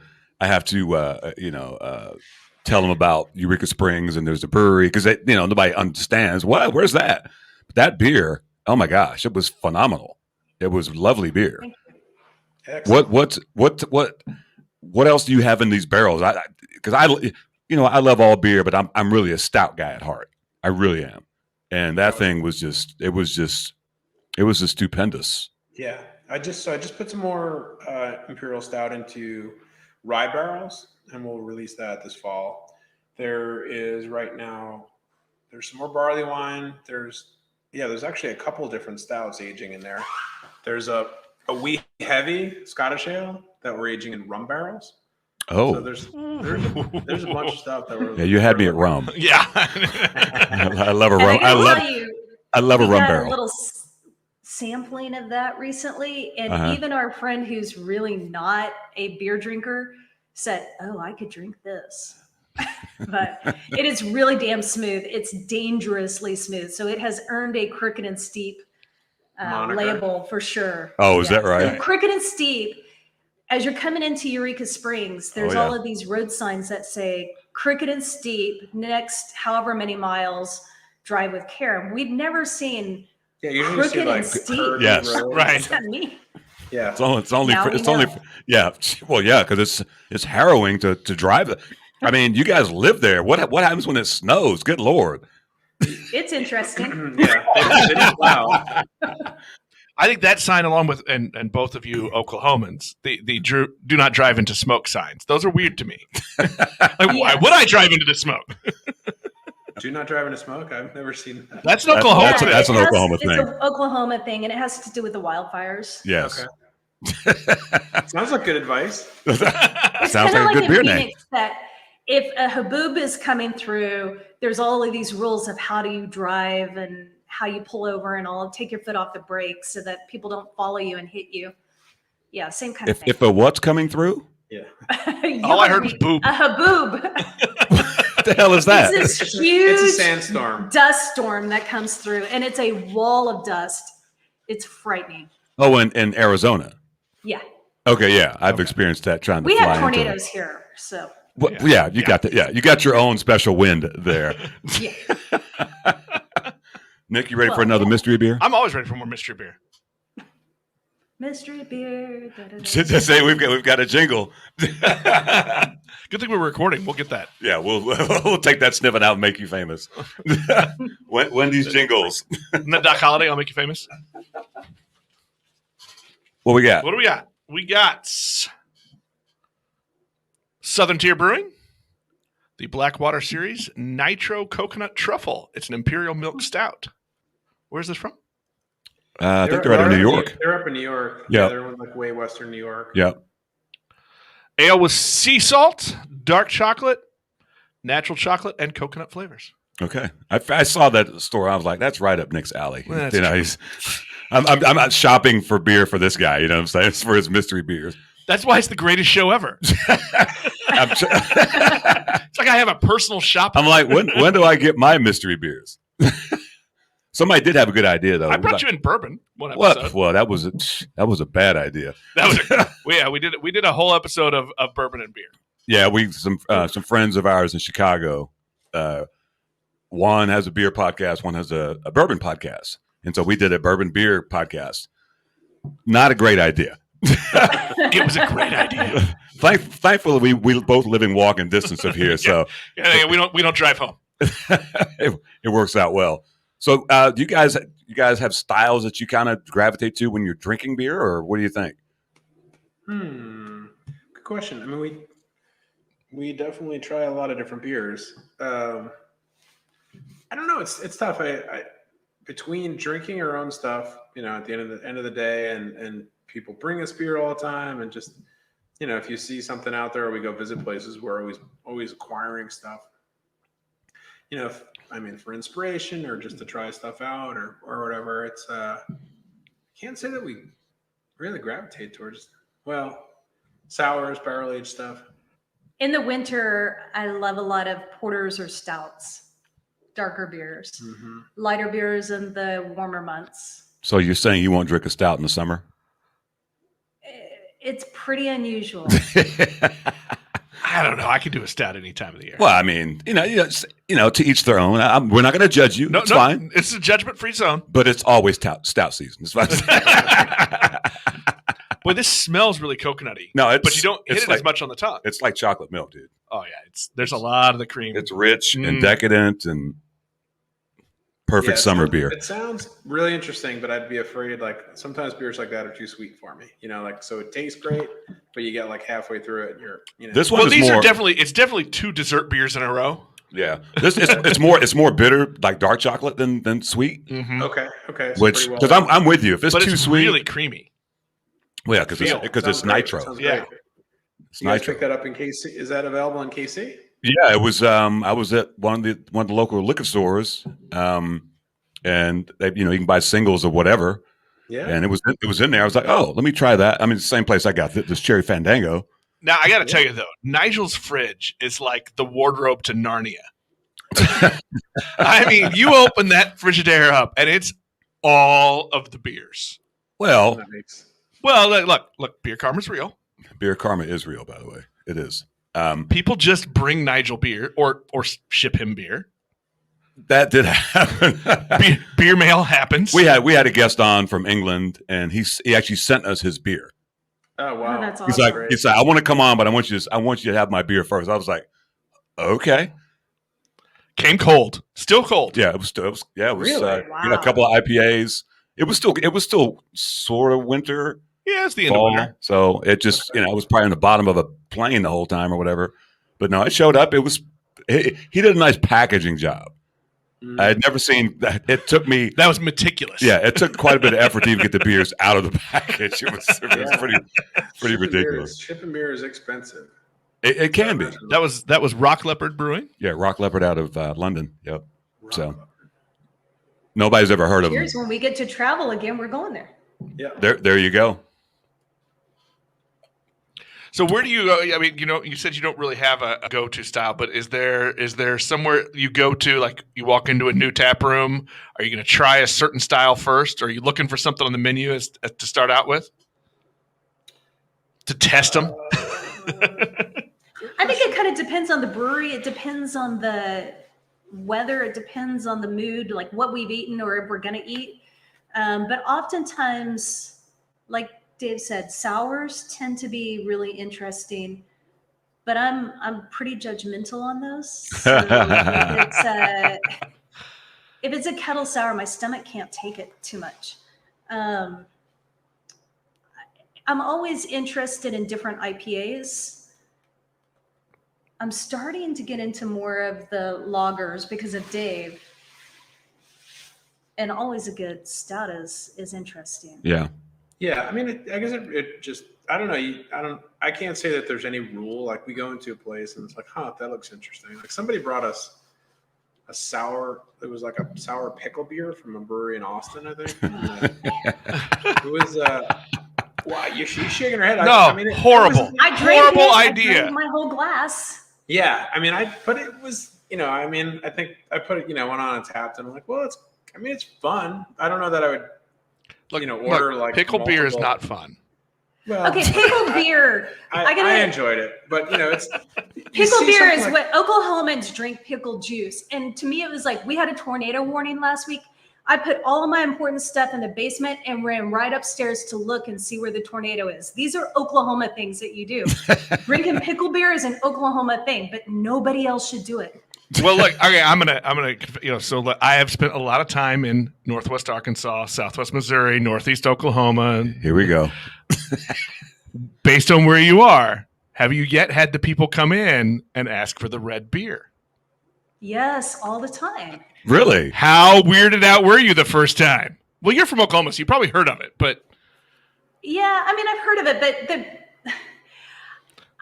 tell them about Eureka Springs and there's a brewery because nobody understands where's that. But that beer, oh my gosh, it was phenomenal. It was lovely beer. Excellent. What else do you have in these barrels? Because I love all beer, but I'm really a stout guy at heart. I really am. And that thing was just stupendous. Yeah, I just put some more imperial stout into rye barrels, and we'll release that this fall. There's some more barley wine. There's actually a couple of different stouts aging in there. There's a wee heavy Scottish ale that we're aging in rum barrels. Oh, so there's a bunch of stuff that we're. Yeah, you had me at rum. Yeah. I love a rum. I love a rum got barrel. A little sampling of that recently, and even our friend who's really not a beer drinker said, "Oh, I could drink this." But it is really damn smooth. It's dangerously smooth. So it has earned a Crooked and Steep label for sure. Oh, is that right? So Crooked and Steep, as you're coming into Eureka Springs, there's all of these road signs that say Crooked and Steep, next however many miles, drive with care. We've never seen Crooked and Steep. Yes, right. What does that mean? Yeah. It's only yeah. Well, yeah, because it's harrowing to drive it. I mean, you guys live there. What happens when it snows? Good Lord. It's interesting. Yeah. They don't plow. I think that sign, along with and both of you Oklahomans, the do not drive into smoke signs. Those are weird to me. Why would I drive into the smoke? Do not drive into smoke. I've never seen that. That's an Oklahoma. That's an Oklahoma thing. It's an Oklahoma thing, and it has to do with the wildfires. Yes. Okay. Sounds like good advice. Sounds like a good beer name. That if a haboob is coming through, there's all of these rules of how do you drive and how you pull over and all. Take your foot off the brake so that people don't follow you and hit you. Yeah, same kind of thing. If a what's coming through? Yeah. All I heard was boob. A haboob. What the hell is that? It's this huge it's a sandstorm. Dust storm that comes through, and it's a wall of dust. It's frightening. Oh, in Arizona. Yeah. Okay, yeah, I've experienced that trying to We fly have tornadoes here, so. Well, yeah, you got that. Yeah, you got your own special wind there. Yeah. Nick, you ready for another mystery beer? I'm always ready for more mystery beer. Mystery beer. Just say we've got a jingle. Good thing we're recording. We'll get that. Yeah, we'll take that snippet out and make you famous. Wendy's jingles. And then Doc Holliday, I'll make you famous. What we got? What do we got? We got Southern Tier Brewing, the Blackwater Series Nitro Coconut Truffle. It's an Imperial Milk Stout. Where's this from? I think they're out of New York. They're up in New York. Yeah, they're like way western New York. Yeah. Ale with sea salt, dark chocolate, natural chocolate, and coconut flavors. Okay, I saw that at the store. I was like, "That's right up Nick's alley." Well, I'm not shopping for beer for this guy. You know what I'm saying? It's for his mystery beers. That's why it's the greatest show ever. It's like I have a personal shop. I'm like, when do I get my mystery beers? Somebody did have a good idea though. I brought you in bourbon one episode. Well, that was a bad idea. We did a whole episode of bourbon and beer. Yeah, some friends of ours in Chicago. One has a beer podcast, one has a bourbon podcast, and so we did a bourbon beer podcast. Not a great idea. It was a great idea. Thankfully, we both live in walking distance of here, so yeah, we don't drive home. it works out well. So, do you guys have styles that you kind of gravitate to when you're drinking beer, or what do you think? Good question. I mean, we definitely try a lot of different beers. I don't know. It's tough. I between drinking our own stuff, at the end of the day, and people bring us beer all the time, and just if you see something out there, or we go visit places, we're always acquiring stuff. For inspiration or just to try stuff out or whatever. It's can't say that we really gravitate towards sours, barrel aged stuff. In the winter, I love a lot of porters or stouts. Darker beers, lighter beers in the warmer months. So you're saying you won't drink a stout in the summer? It's pretty unusual. I don't know. I could do a stout any time of the year. Well, I mean, to each their own. We're not going to judge you. It's fine. It's a judgment-free zone. But it's always stout season. It's fine. Boy, this smells really coconutty. No, but you don't hit it as much on the tongue. It's like chocolate milk, dude. Oh yeah, there's a lot of the cream. It's rich and decadent and perfect summer beer. It sounds really interesting, but I'd be afraid. Like sometimes beers like that are too sweet for me. So it tastes great, but you get like halfway through it, and you're. This one it's definitely two dessert beers in a row. Yeah, it's more bitter, like dark chocolate than sweet. Mm-hmm. Okay. So which because I'm with you. If it's too sweet, really creamy. Well, yeah, because it's Nitro. Yeah, it's you guys Nitro. pick that up in KC. Is that available in KC? Yeah, it was. I was at one of the local liquor stores, and they, you can buy singles or whatever. Yeah, and it was in there. I was like, oh, let me try that. I mean, it's the same place I got this cherry Fandango. Now I got to tell you though, Nigel's fridge is like the wardrobe to Narnia. I mean, you open that Frigidaire up, and it's all of the beers. Well, look, Beer Karma's real. Beer Karma is real, by the way. It is. People just bring Nigel beer or ship him beer. That did happen. Beer mail happens. We had a guest on from England, and he actually sent us his beer. Oh wow, Oh, that's awesome. He's like, I want to come on, but I want you to have my beer first. I was like, okay. Came cold, still cold. Yeah, it was. Really? A couple of IPAs. It was still sort of winter. Yeah, it's the end fall, of winter. So it just, it was probably on the bottom of a plane the whole time or whatever. But no, it showed up. He did a nice packaging job. I had never seen that. It took me. That was meticulous. Yeah, it took quite a bit of effort to even get the beers out of the package. It was pretty ridiculous. Shipping beer is expensive. It can be. That was Rock Leopard Brewing. Yeah, Rock Leopard out of London. Yep. So nobody's ever heard of them. Cheers! When we get to travel again, we're going there. Yeah. There you go. So where do you go? I mean, you said you don't really have a go-to style, but is there somewhere you go to, like you walk into a new tap room? Are you going to try a certain style first? Or are you looking for something on the menu to start out with? To test them? I think it kind of depends on the brewery. It depends on the weather. It depends on the mood, like what we've eaten or if we're going to eat. But oftentimes, like Dave said, sours tend to be really interesting, but I'm pretty judgmental on those. So if it's a kettle sour, my stomach can't take it too much. I'm always interested in different IPAs. I'm starting to get into more of the lagers because of Dave. And always a good stout is interesting. Yeah. Yeah, I mean, I guess it just, I don't know. I can't say that there's any rule. Like we go into a place and it's like, that looks interesting. Like somebody brought us a sour, it was like a sour pickle beer from a brewery in Austin, I think. It was, wow, she's shaking her head. Horrible. I drank horrible it. idea. I drank my whole glass. Yeah, I mean, but it was, I think I put it, went on and tapped and I'm like, well, it's fun. I don't know that I would, order like pickle beer is not fun. Well, Okay, pickle beer. I enjoyed it, but it's pickle beer is what Oklahomans drink pickled juice. And to me, it was like we had a tornado warning last week. I put all of my important stuff in the basement and ran right upstairs to look and see where the tornado is. These are Oklahoma things that you do. Drinking pickle beer is an Oklahoma thing, but nobody else should do it. Well, look, okay, I'm gonna, so look, I have spent a lot of time in Northwest Arkansas, Southwest Missouri, Northeast Oklahoma. Here we go. Based on where you are, have you yet had the people come in and ask for the red beer? Yes, all the time. Really? How weirded out were you the first time? Well, you're from Oklahoma, so you probably heard of it, but Yeah, I mean, I've heard of it, but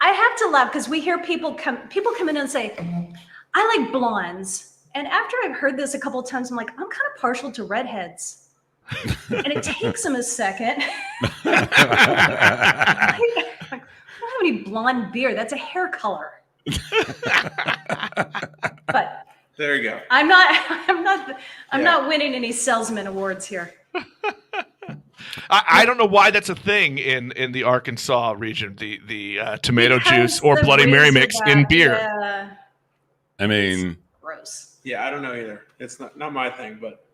I have to laugh because we hear people come in and say, I like blondes. And after I've heard this a couple of times, I'm like, I'm kind of partial to redheads. And it takes them a second. I don't have any blonde beard. That's a hair color. But There you go. I'm not winning any salesman awards here. I don't know why that's a thing in the Arkansas region, the tomato Because juice or the Bloody Mary mix in Razorback, beer. Yeah, I mean, gross. Yeah, I don't know either. It's not my thing, but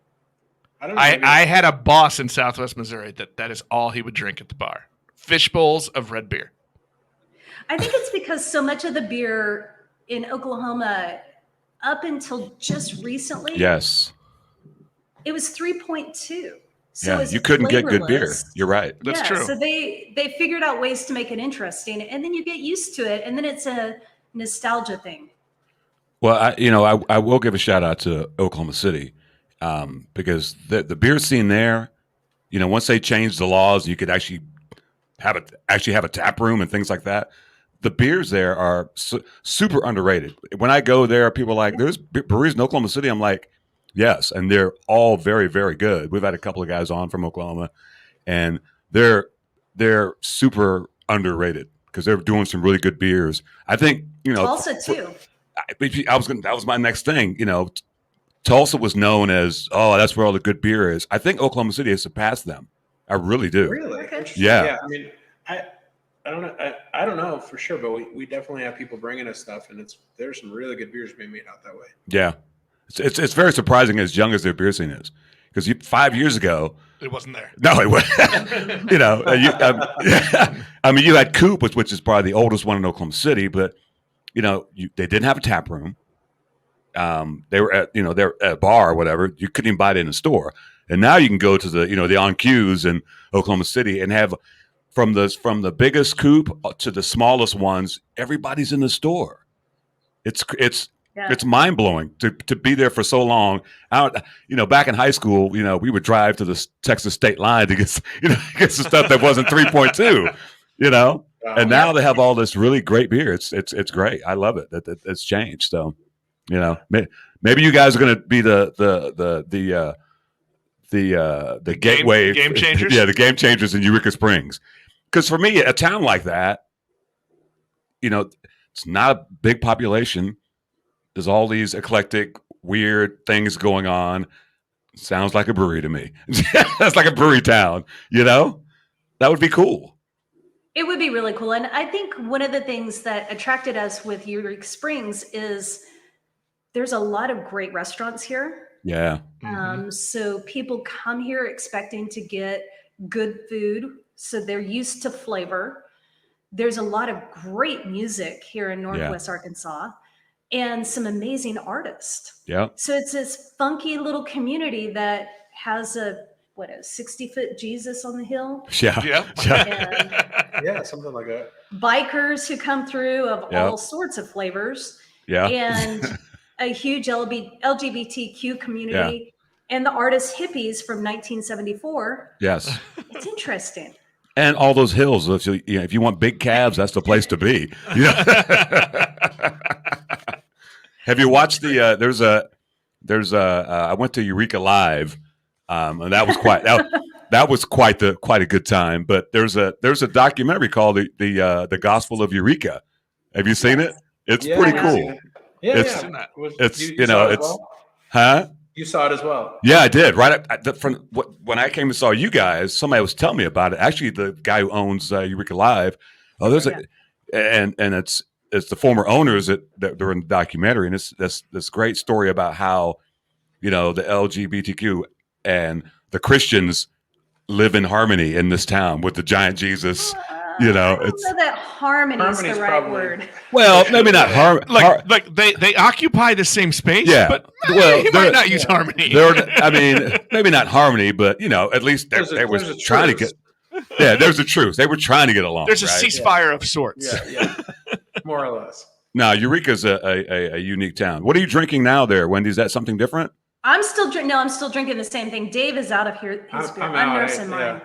I don't know. I had a boss in Southwest Missouri that is all he would drink at the bar. Fish bowls of red beer. I think it's because so much of the beer in Oklahoma, up until just recently, yes. it was 3.2. So Yeah, it's you couldn't get good beer. flavorless. You're right. That's Yeah, true. So they figured out ways to make it interesting, and then you get used to it, and then it's a nostalgia thing. Well, I will give a shout out to Oklahoma City because the beer scene there, once they changed the laws, you could actually have a tap room and things like that. The beers there are super underrated. When I go there, people are like, "There's breweries in Oklahoma City." I'm like, "Yes," and they're all very, very good. We've had a couple of guys on from Oklahoma, and they're super underrated because they're doing some really good beers. I think Tulsa too. that was my next thing. Tulsa was known as, that's where all the good beer is. I think Oklahoma City has surpassed them. I really do. Really? Okay. Interesting. Yeah. I mean, I don't know. I don't know for sure, but we definitely have people bringing us stuff, and there's some really good beers being made out that way. Yeah. It's very surprising as young as their beer scene is. Because 5 years ago, It wasn't there. no, it was, I mean, you had Coop, which is probably the oldest one in Oklahoma City, but they didn't have a tap room. They were at a bar or whatever. You couldn't even buy it in a store. And now you can go to the on queues in Oklahoma City and have from the biggest Coop to the smallest ones, everybody's in the store. It's mind blowing to be there for so long. Back in high school, we would drive to the Texas state line to get some stuff that wasn't 3.2. And now they have all this really great beer. It's great. I love it. It's changed. So, maybe you guys are going to be the gateway game changers. Yeah, the game changers in Eureka Springs. Because for me, a town like that, it's not a big population. There's all these eclectic, weird things going on. Sounds like a brewery to me. That's like a brewery town. That would be cool. It would be really cool. And I think one of the things that attracted us with Eureka Springs is there's a lot of great restaurants here. Yeah. So people come here expecting to get good food. So they're used to flavor. There's a lot of great music here in Northwest Arkansas and some amazing artists. Yeah. So it's this funky little community that has a 60-foot Jesus on the hill. Yeah. And Yeah, something like that. bikers who come through of all sorts of flavors. Yeah. And a huge LGBTQ community and the artist hippies from 1974. Yes. It's interesting. And all those hills. If you want big calves, that's the place to be. Have you watched the? I went to Eureka Live, and that was quite a good time. But there's a documentary called the Gospel of Eureka. Have you seen it? It's pretty cool. Yeah, It's- You saw it as well? Huh? You saw it as well. Yeah, I did. Right when I came and saw you guys, somebody was telling me about it. Actually, the guy who owns Eureka Live. Oh, there's and it's the former owners that are in the documentary, and it's this great story about how the LGBTQ and the Christians live in harmony in this town with the giant Jesus. I don't It's know that harmony is the Harmony's right probably- word. well, maybe not harmony. Like they occupy the same space. Yeah. But Well, you might not use harmony. Maybe not harmony, but at least they was there's a trying to get. truce. Yeah, there's a truce. They were trying to get along. There's a right? ceasefire of sorts. Yeah, more or less. No, Eureka's a unique town. What are you drinking now there, Wendy? Is that something different? I'm still drinking the same thing. Dave is out of here. His beer. I'm nursing mine.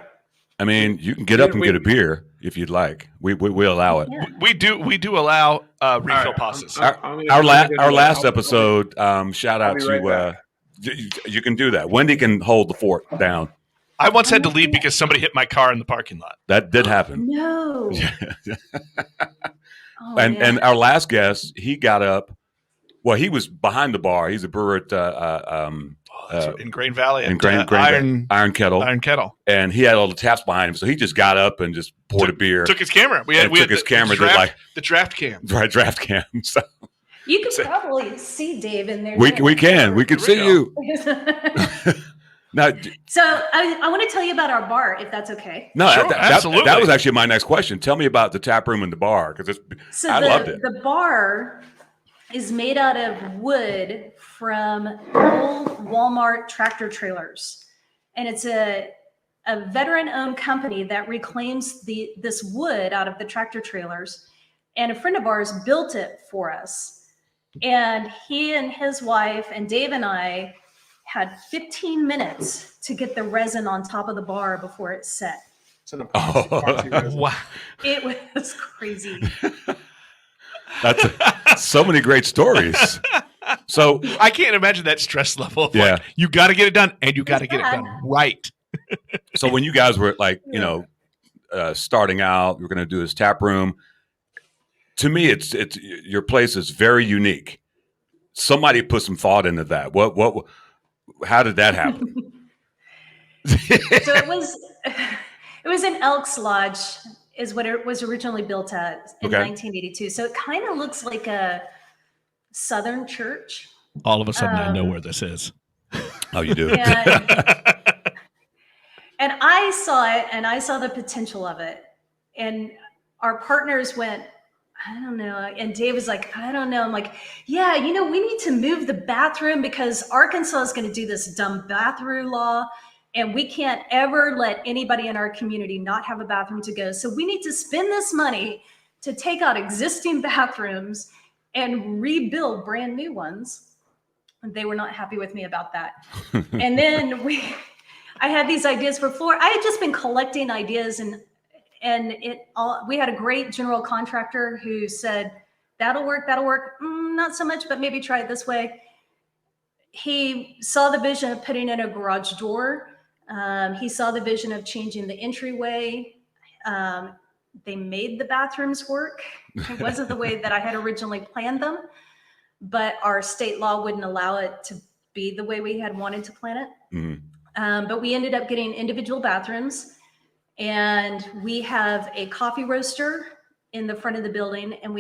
I mean, you can get up and get a beer if you'd like. We allow it. Yeah. We do allow refill passes. Our last episode, shout out to you can do that. Wendy can hold the fort down. I once had to leave because somebody hit my car in the parking lot. That did happen. No. And our last guest, he got up. Well, he was behind the bar. He's a brewer at in Grain Valley, Iron Kettle. Iron Kettle, and he had all the taps behind him, so he just got up and just poured a beer. Took his camera. We had his camera. The draft cam. Right, draft cam. So you can probably see Dave in there. We can see you. Now, so I want to tell you about our bar, if that's okay. No, sure, absolutely. That was actually my next question. Tell me about the tap room and the bar, because I loved it. The bar is made out of wood from old Walmart tractor trailers. And it's a veteran-owned company that reclaims this wood out of the tractor trailers. And a friend of ours built it for us. And he and his wife and Dave and I had 15 minutes to get the resin on top of the bar before it set. It's an epoxy resin. Wow. It was crazy. That's so many great stories. So I can't imagine that stress level. Of like, you got to get it done, and you got to get it done right. So when you guys were like, starting out, you're going to do this tap room. To me, it's your place is very unique. Somebody put some thought into that. How did that happen? So it was an Elks Lodge, is what it was originally built at in 1982. So it kind of looks like a Southern church. All of a sudden, I know where this is. Oh, you do. And I saw it, and I saw the potential of it. And our partners went, I don't know. And Dave was like, I don't know. I'm like, yeah, we need to move the bathroom because Arkansas is going to do this dumb bathroom law. And we can't ever let anybody in our community not have a bathroom to go. So we need to spend this money to take out existing bathrooms and rebuild brand new ones. And they were not happy with me about that. And then I had these ideas for floor. I had just been collecting ideas and we had a great general contractor who said, that'll work. Not so much, but maybe try it this way. He saw the vision of putting in a garage door. He saw the vision of changing the entryway. They made the bathrooms work. It wasn't the way that I had originally planned them, but our state law wouldn't allow it to be the way we had wanted to plan it. Mm-hmm. But we ended up getting individual bathrooms. And we have a coffee roaster in the front of the building, and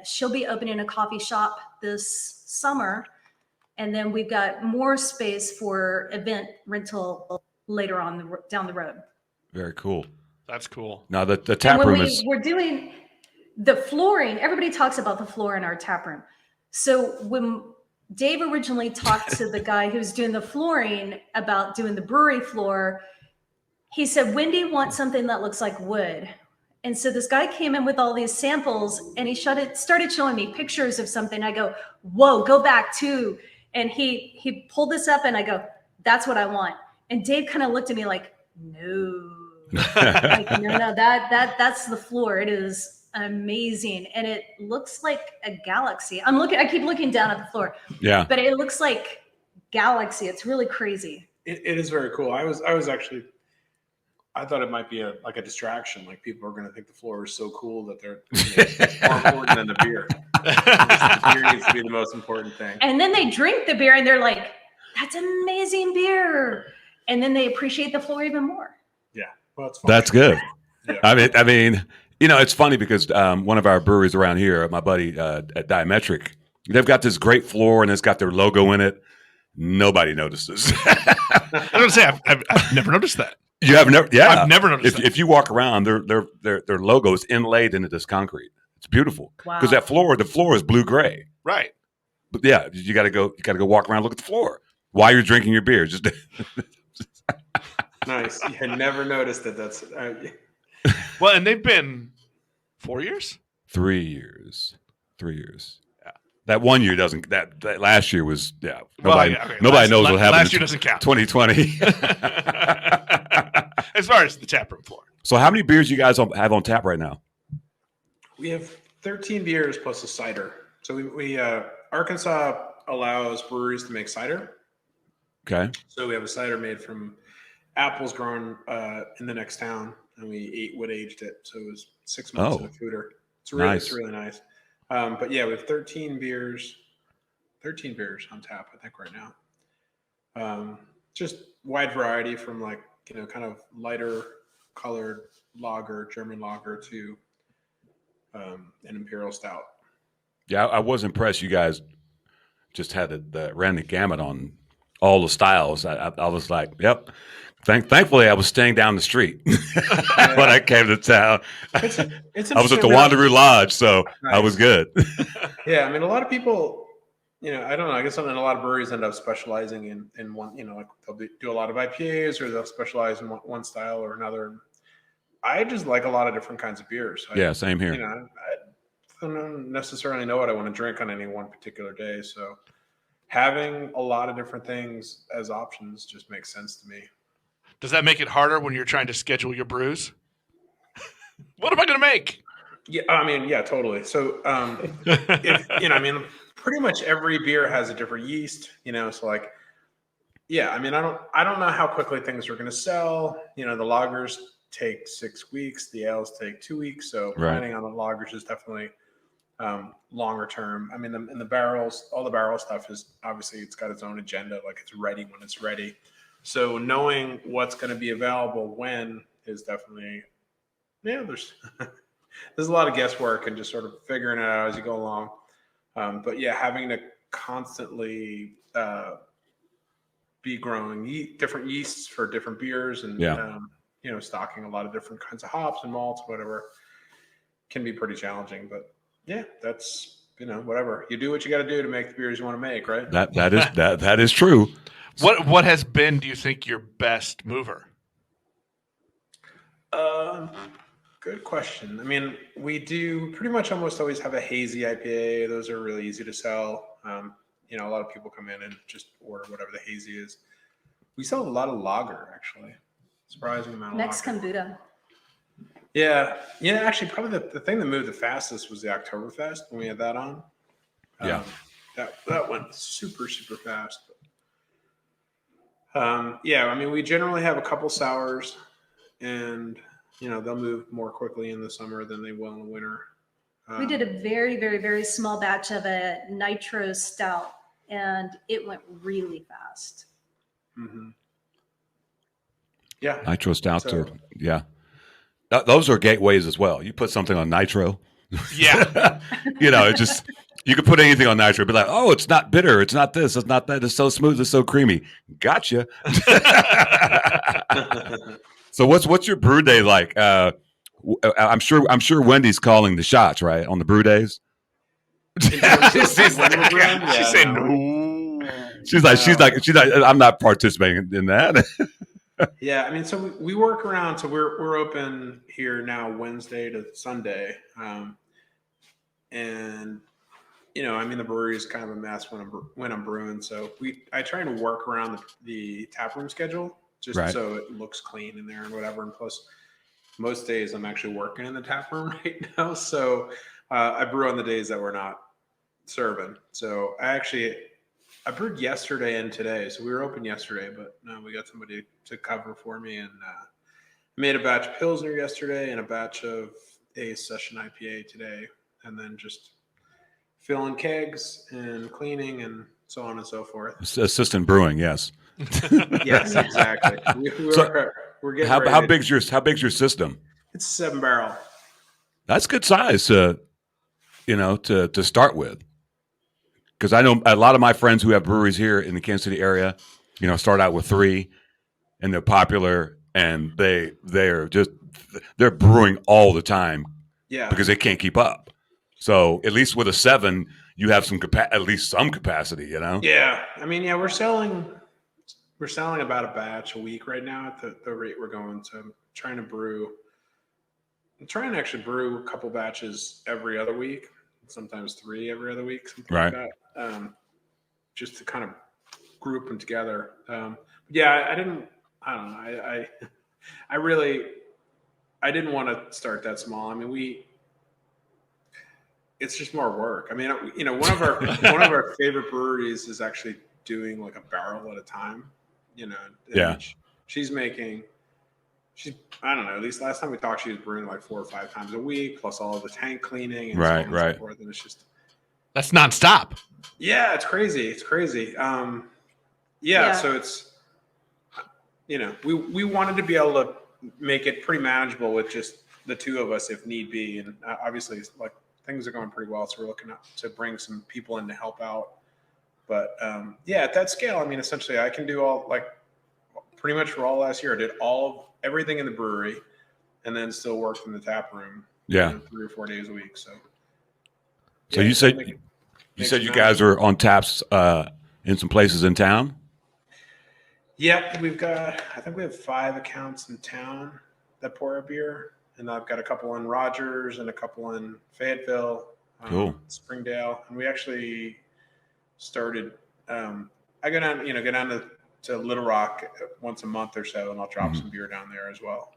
she'll be opening a coffee shop this summer. And then we've got more space for event rental later on down the road. Very cool. That's cool. Now the tap room we're doing the flooring. Everybody talks about the floor in our tap room. So when Dave originally talked to the guy who's doing the flooring about doing the brewery floor, he said, Wendy wants something that looks like wood. And so this guy came in with all these samples and he started showing me pictures of something. I go, whoa, go back too. And he pulled this up and I go, that's what I want. And Dave kind of looked at me like, no, no, that's the floor. It is amazing. And it looks like a galaxy. I keep looking down at the floor. Yeah. But it looks like galaxy. It's really crazy. It is very cool. I thought it might be a distraction. Like people are going to think the floor is so cool that they're more important than the beer. The beer needs to be the most important thing. And then they drink the beer and they're like, that's amazing beer. And then they appreciate the floor even more. Yeah. Well, it's fun. That's good. Yeah. I mean, it's funny because one of our breweries around here, my buddy at Diametric, they've got this great floor and it's got their logo in it. Nobody notices. I was going to say, I've never noticed that. You have never? Yeah, I've never noticed that. If you walk around, their logo is inlaid into this concrete. It's beautiful because the floor is blue gray. Right. But yeah, you got to go walk around, look at the floor while you're drinking your beer. Just nice. You had never noticed that. That's well, and they've been 4 years. 3 years. 3 years. Yeah. That 1 year doesn't. That last year was Well, Nobody knows what happened. Last year doesn't count. 2020. As far as the taproom floor. So how many beers you guys have on tap right now? We have 13 beers plus a cider. So we Arkansas allows breweries to make cider. Okay. So we have a cider made from apples grown in the next town, and we wood aged it. So it was 6 months in a foeder. It's really nice. It's really nice. But yeah, we have 13 beers on tap, I think, right now. Just wide variety from kind of lighter colored lager, German lager, to an imperial stout. Yeah, I was impressed. You guys just had ran the gamut on all the styles. I was like, yep. Thankfully, I was staying down the street when I came to town. It's I was at the Wanderoo Lodge, so nice. I was good. Yeah, I mean, a lot of people, I don't know. I guess a lot of breweries end up specializing in one. Like they'll do a lot of IPAs, or they'll specialize in one style or another. I just like a lot of different kinds of beers. Yeah, same here. I don't necessarily know what I want to drink on any one particular day, so having a lot of different things as options just makes sense to me. Does that make it harder when you're trying to schedule your brews? What am I going to make? Yeah, I mean, yeah, totally. So, pretty much every beer has a different yeast, so yeah, I mean, I don't know how quickly things are going to sell. The lagers take 6 weeks, the ales take 2 weeks. So planning on the lagers is definitely longer term. I mean, in the barrels, all the barrel stuff is obviously it's got its own agenda. Like it's ready when it's ready. So knowing what's going to be available when is definitely, there's there's a lot of guesswork and just sort of figuring it out as you go along. But yeah, having to constantly be growing different yeasts for different beers and stocking a lot of different kinds of hops and malts, whatever, can be pretty challenging. But yeah, that's whatever. You do what you got to do to make the beers you want to make, right? That is true. What has been, do you think, your best mover? Good question. I mean, we do pretty much almost always have a hazy IPA. Those are really easy to sell. A lot of people come in and just order whatever the hazy is. We sell a lot of lager, actually. Surprising amount of Mexican lager. Buddha. Yeah. Actually, probably the thing that moved the fastest was the Oktoberfest when we had that on. That went super, super fast. I mean, we generally have a couple sours, and they'll move more quickly in the summer than they will in the winter. We did a very, very, very small batch of a Nitro stout, and it went really fast. Mm-hmm. Yeah, Nitro stouts those are gateways as well. You put something on Nitro, it just you could put anything on Nitro, be like, oh, it's not bitter, it's not this, it's not that, it's so smooth, it's so creamy. Gotcha. So what's your brew day like? I'm sure Wendy's calling the shots, right, on the brew days. She's saying no. She's like, I'm not participating in that. Yeah, I mean, so we work around. So we're open here now Wednesday to Sunday, and I mean the brewery is kind of a mess when I'm brewing. So I try to work around the taproom schedule just so it looks clean in there and whatever. And plus, most days I'm actually working in the taproom right now, so I brew on the days that we're not serving. So I brewed yesterday and today, so we were open yesterday, but no, we got somebody to cover for me, and made a batch of Pilsner yesterday and a batch of a session IPA today, and then just filling kegs and cleaning and so on and so forth. Assistant brewing, yes. Yes, exactly. We're getting ready. How big's your system? It's 7 barrel. That's good size, to start with. Because I know a lot of my friends who have breweries here in the Kansas City area, start out with 3, and they're popular, and they're brewing all the time, because they can't keep up. So at least with a 7, you have at least some capacity, Yeah, I mean, we're selling about a batch a week right now at the rate we're going. So I'm trying to actually brew a couple batches every other week. sometimes 3 every other week, something Right. like that. Just to kind of group them together. Yeah, I don't know. I didn't want to start that small. I mean, it's just more work. I mean, one of our favorite breweries is actually doing like a barrel at a time, and Yeah. I don't know, at least last time we talked, she was brewing like 4 or 5 times a week, plus all of the tank cleaning and so on and so forth. And it's just, that's nonstop. yeah, it's crazy. It's crazy. Yeah. So it's, we wanted to be able to make it pretty manageable with just the 2 of us if need be. And obviously, like, things are going pretty well, so we're looking to bring some people in to help out. But at that scale, I mean, essentially, I can do all, like, pretty much for all last year. I did everything in the brewery, and then still worked in the tap room. Yeah. 3 or 4 days a week. So you said you guys are on taps in some places in town. Yeah, I think we have 5 accounts in town that pour our beer. And I've got a couple in Rogers and a couple in Fayetteville, Cool. Springdale. And we actually started, I go down to Little Rock once a month or so, and I'll drop some beer down there as well.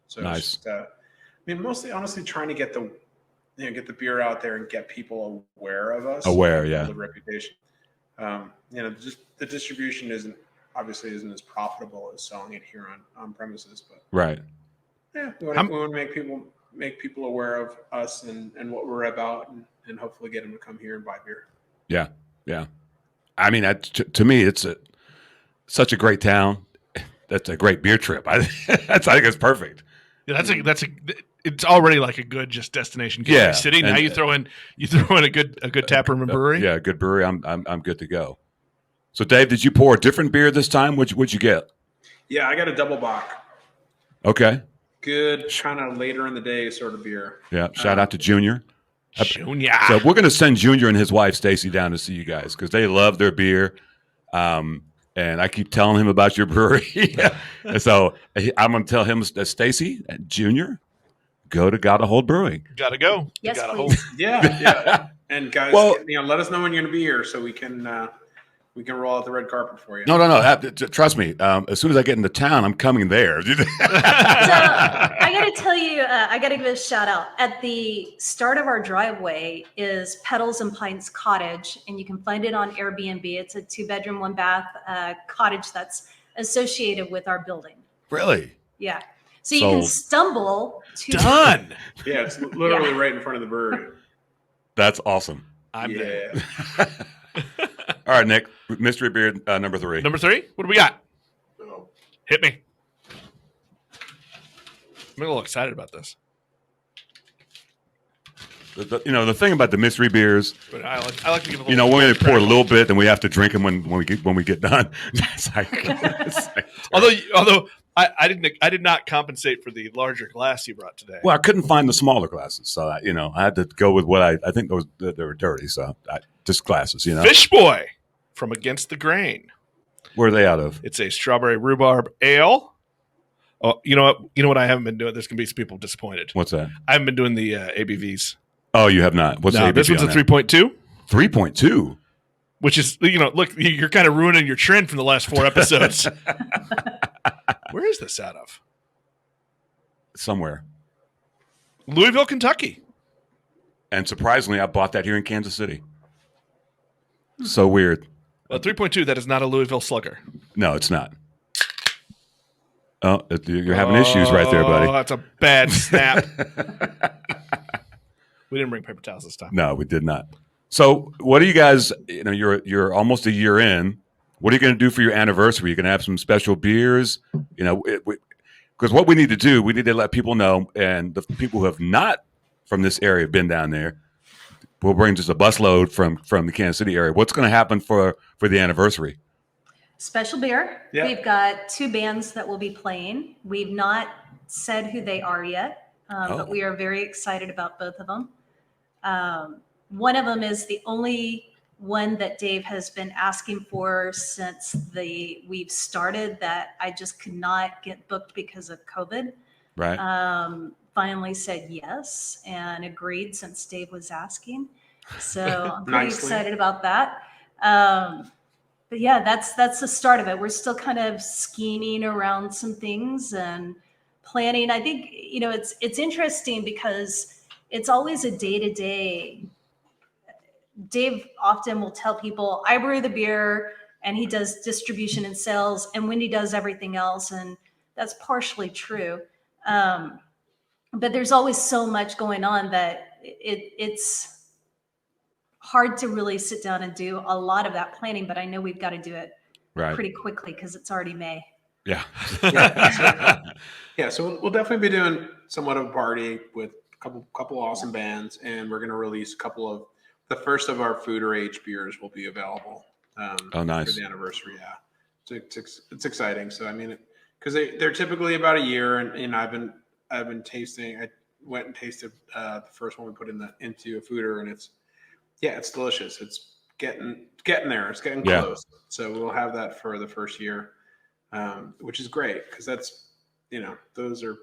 So Nice. It's just, mostly honestly trying to get the beer out there and get people aware of us. Aware, yeah. The reputation. Just the distribution isn't as profitable as selling it here on premises, but Right. yeah, we want to make people aware of us and what we're about, and hopefully get them to come here and buy beer. Yeah. Yeah. I mean, to me, it's such a great town. That's a great beer trip. I think it's perfect. Yeah, it's already like a good just destination gateway city. Now you throw in a good tap room and brewery. Yeah, good brewery. I'm good to go. So Dave, did you pour a different beer this time? What'd you get? Yeah, I got a double bock. Okay. Good, kind of later in the day sort of beer. Yeah. Shout out to Junior. Junior. So we're going to send Junior and his wife Stacy down to see you guys because they love their beer. And I keep telling him about your brewery. And so I'm going to tell him that Stacy and Junior, go to Gotahold Brewing. Gotta go. Yes, Gotta please. Yeah. And guys, Well- let us know when you're going to be here so we can roll out the red carpet for you. No. Trust me. As soon as I get into town, I'm coming there. So I got to tell you, I got to give a shout out. At the start of our driveway is Petals and Pints Cottage, and you can find it on Airbnb. It's a 2-bedroom, 1-bath cottage that's associated with our building. Really? Yeah. So you can stumble to Done. Yeah, it's literally right in front of the brewery. That's awesome. I'm there. All right, Nick. Mystery beer number 3. Number 3. What do we got? Oh. Hit me. I'm a little excited about this. The thing about the mystery beers, But I like to give a little. we're going to pour a little bit, and we have to drink them when we get done. It's like Although I did not compensate for the larger glass you brought today. well, I couldn't find the smaller glasses, so I had to go with what I think they were dirty. So just glasses, Fish Boy from Against the Grain. Where are they out of? It's a strawberry rhubarb ale. Oh, you know what? I haven't been doing. There's gonna be some people disappointed. What's that? I haven't been doing the ABVs. Oh, you have not. What's No, the this ABV one's a on that? 3.2, 3.2. which is look, you're kind of ruining your trend from the last 4 episodes. Where is this out of? Somewhere. Louisville, Kentucky. And surprisingly, I bought that here in Kansas City. So weird. Well, 3.2. That is not a Louisville Slugger. No, it's not. Oh, you're having issues right there, buddy. Oh, that's a bad snap. We didn't bring paper towels this time. No, we did not. So, what are you guys? You're almost a year in. What are you going to do for your anniversary? You're going to have some special beers, because what we need to do, we need to let people know, and the people who have not from this area have been down there. We'll bring just a busload from the Kansas City area. What's going to happen for the anniversary? special beer. Yeah. We've got 2 bands that will be playing. We've not said who they are yet, but we are very excited about both of them. One of them is the only one that Dave has been asking for since we've started that I just could not get booked because of COVID. Right. finally said yes and agreed since Dave was asking. So I'm pretty excited about that. But yeah, that's the start of it. We're still kind of scheming around some things and planning. I think, it's interesting because it's always a day-to-day. Dave often will tell people, I brew the beer and he does distribution and sales, and Wendy does everything else. And that's partially true. But there's always so much going on that it's hard to really sit down and do a lot of that planning, but I know we've got to do it pretty quickly because it's already May. Yeah. So we'll definitely be doing somewhat of a party with a couple awesome bands, and we're going to release a couple of the first of our food or aged beers will be available. Nice. For the anniversary. Yeah, it's exciting. So I mean, because they're typically about a year, and I've been tasting. I went and tasted the first one we put into a fooder, and it's delicious. It's getting there. It's getting close. So we'll have that for the first year, which is great because that's those are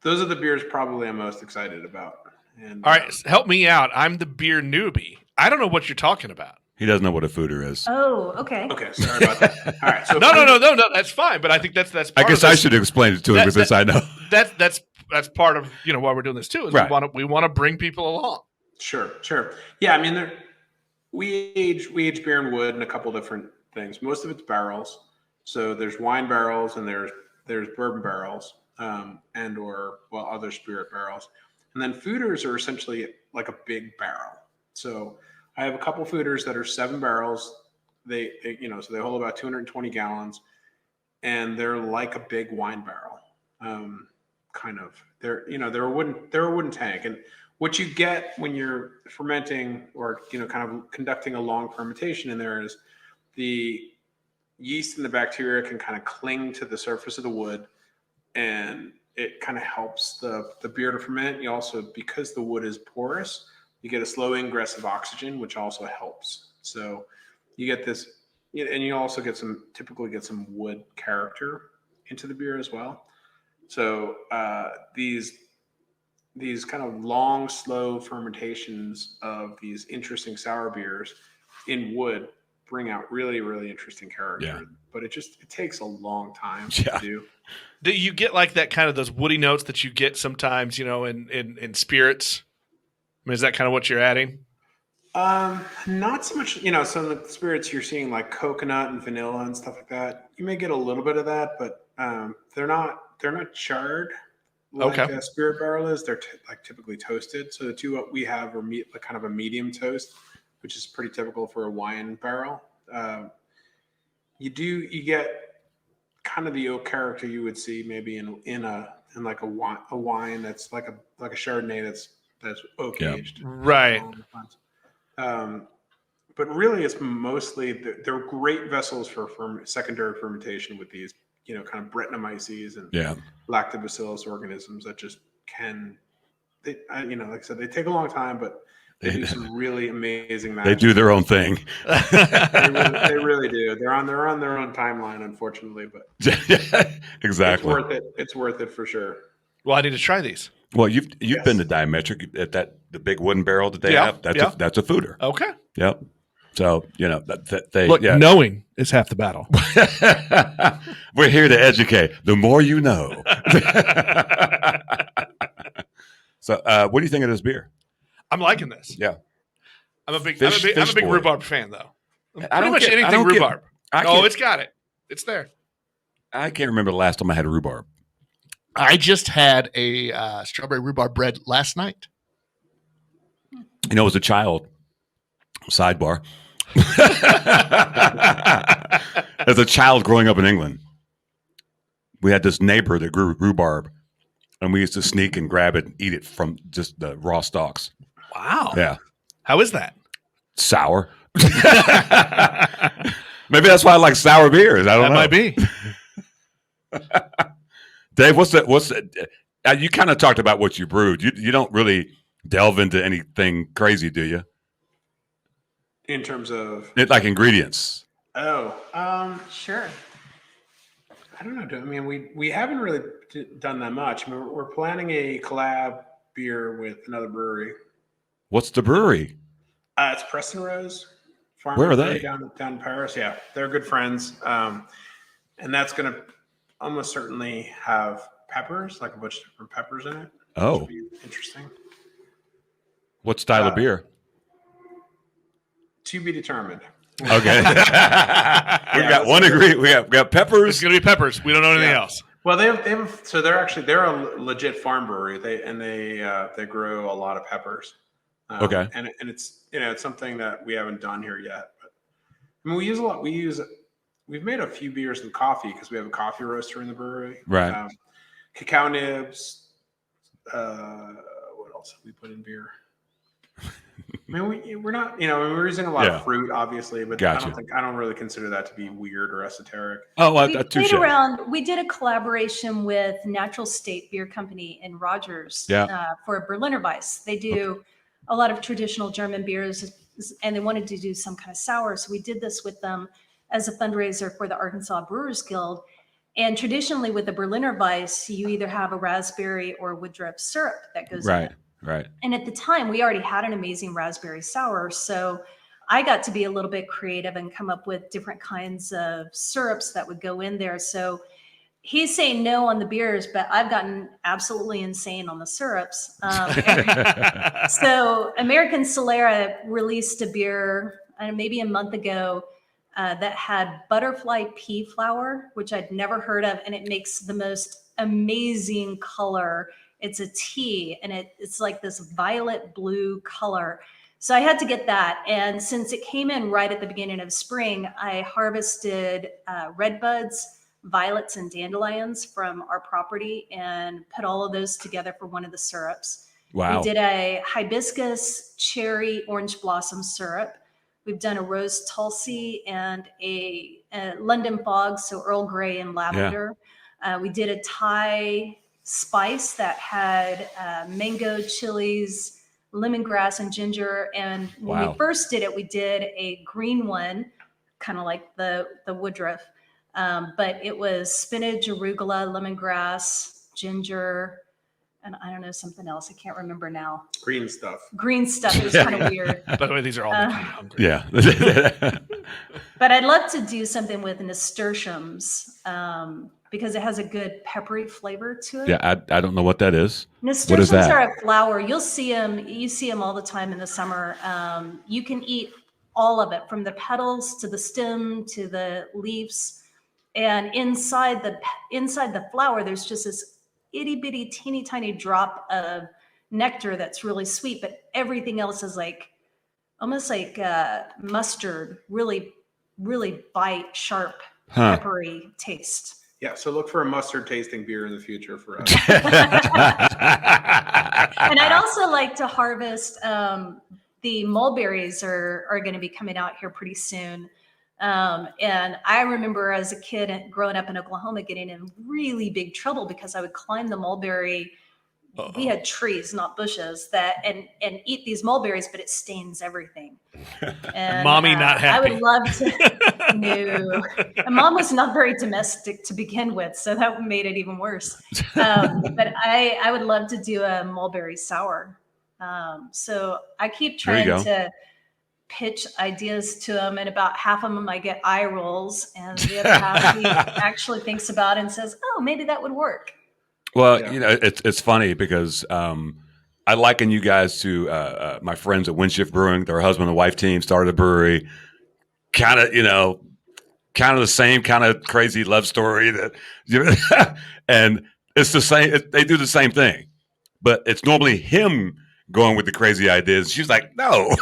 the beers probably I'm most excited about. And all right, help me out. I'm the beer newbie. I don't know what you're talking about. He doesn't know what a fooder is. Oh, okay. Okay, sorry about that. All right, so no, that's fine. But I think that's part I guess I should explain it to him because I know that's part of why we're doing this too. Is we want to bring people along. Sure. Yeah, I mean, we age beer in wood and a couple different things. Most of it's barrels. So there's wine barrels and there's bourbon barrels, and other spirit barrels. And then fooders are essentially like a big barrel. So I have a couple fooders that are 7 barrels. They so they hold about 220 gallons, and they're like a big wine barrel. Kind of. They're a wooden tank. And what you get when you're fermenting or kind of conducting a long fermentation in there is the yeast and the bacteria can kind of cling to the surface of the wood, and it kind of helps the beer to ferment. You also, because the wood is porous, you get a slow ingress of oxygen, which also helps. So you get this, and you also typically get some wood character into the beer as well. So these kind of long, slow fermentations of these interesting sour beers in wood bring out really, really interesting character. Yeah. But it takes a long time to do. Do you get like that kind of those woody notes that you get sometimes, in spirits? I mean, is that kind of what you're adding? Not so much, some of the spirits you're seeing like coconut and vanilla and stuff like that. You may get a little bit of that, but they're not charred like a spirit barrel is. They're typically toasted. So the two we have are kind of a medium toast, which is pretty typical for a wine barrel. You get kind of the oak character you would see maybe in like a wine that's like a Chardonnay that's oak aged, right? But really, it's mostly they're great vessels for secondary fermentation with these kind of Brettanomyces and lactobacillus organisms that just like I said, they take a long time, but they do some really amazing magic. They do their own thing. They really do. They're on their own timeline, unfortunately, but exactly. It's worth it for sure. Well, I need to try these. Well, you've been to Diametric at the big wooden barrel that they have. That's a fooder. Okay. Yep. So they look. Knowing is half the battle. We're here to educate. The more you know. So, what do you think of this beer? I'm liking this. Yeah. I'm a big rhubarb fan, though. Pretty much anything rhubarb. It's got it. It's there. I can't remember the last time I had a rhubarb. I just had a strawberry rhubarb bread last night. As a child, sidebar. As a child growing up in England, we had this neighbor that grew rhubarb, and we used to sneak and grab it and eat it from just the raw stalks. Wow. Yeah. How is that? Sour. Maybe that's why I like sour beers. I don't know. That might be. Dave, what's that? You kind of talked about what you brewed. You don't really delve into anything crazy, do you? In terms of like ingredients. Oh, sure. I don't know. I mean, we haven't really done that much. I mean, we're planning a collab beer with another brewery. What's the brewery? It's Preston Rose. Where are Brewery they? down in Paris? Yeah, they're good friends. And that's going to almost certainly have peppers, like a bunch of different peppers in it. Oh. Which would be interesting. What style of beer? To be determined. Okay. We got one agree. We got peppers. It's going to be peppers. We don't know anything else. Well, they have so they're a legit farm brewery. They grow a lot of peppers. Okay. And it's it's something that we haven't done here yet. But I mean, we use a lot. We've made a few beers with coffee because we have a coffee roaster in the brewery. Right. Cacao nibs. What else have we put in beer? I mean, we're not, we're using a lot of fruit, obviously, but Gotcha. I don't really consider that to be weird or esoteric. Oh, We played around. We did a collaboration with Natural State Beer Company in Rogers for a Berliner Weiss. They do a lot of traditional German beers, and they wanted to do some kind of sour. So we did this with them as a fundraiser for the Arkansas Brewers Guild. And traditionally with the Berliner Weiss, you either have a raspberry or Woodruff syrup that goes in it. Right. And at the time, we already had an amazing raspberry sour. So I got to be a little bit creative and come up with different kinds of syrups that would go in there. So he's saying no on the beers, but I've gotten absolutely insane on the syrups. So American Solera released a beer maybe a month ago that had butterfly pea flower, which I'd never heard of. And it makes the most amazing color. It's a tea, and it's like this violet blue color. So I had to get that. And since it came in right at the beginning of spring, I harvested red buds, violets, and dandelions from our property and put all of those together for one of the syrups. Wow. We did a hibiscus cherry orange blossom syrup. We've done a rose tulsi and a London fog, so Earl Grey and lavender. We did a Thai spice that had mango, chilies, lemongrass, and ginger. And when we first did it, we did a green one, kind of like the Woodruff, but it was spinach, arugula, lemongrass, ginger, and I don't know, something else. I can't remember now. Green stuff. It was kind of weird. By the way, these are all making me hungry. Yeah. But I'd love to do something with nasturtiums because it has a good peppery flavor to it. Yeah, I don't know what that is. Nasturtiums What is that? are a flower. You'll see them. You see them all the time in the summer. You can eat all of it, from the petals to the stem to the leaves. And inside the flower, there's just this itty bitty, teeny tiny drop of nectar that's really sweet, but everything else is almost like mustard, really, really bite, sharp, peppery taste. Yeah, so look for a mustard tasting beer in the future for us. And I'd also like to harvest the mulberries are going to be coming out here pretty soon. And I remember as a kid growing up in Oklahoma getting in really big trouble because I would climb the mulberry. We had trees, not bushes, and eat these mulberries, but it stains everything. And Mommy not happy. I would love to. No, and Mom was not very domestic to begin with, so that made it even worse. But I would love to do a mulberry sour. So I keep trying to pitch ideas to him, and about half of them I get eye rolls, and the other half he actually thinks about and says, "Oh, maybe that would work." Well, it's funny because I liken you guys to my friends at Windshift Brewing. Their husband and wife team started a brewery. Kind of the same kind of crazy love story that, and it's the same. They do the same thing, but it's normally him going with the crazy ideas. She's like, no.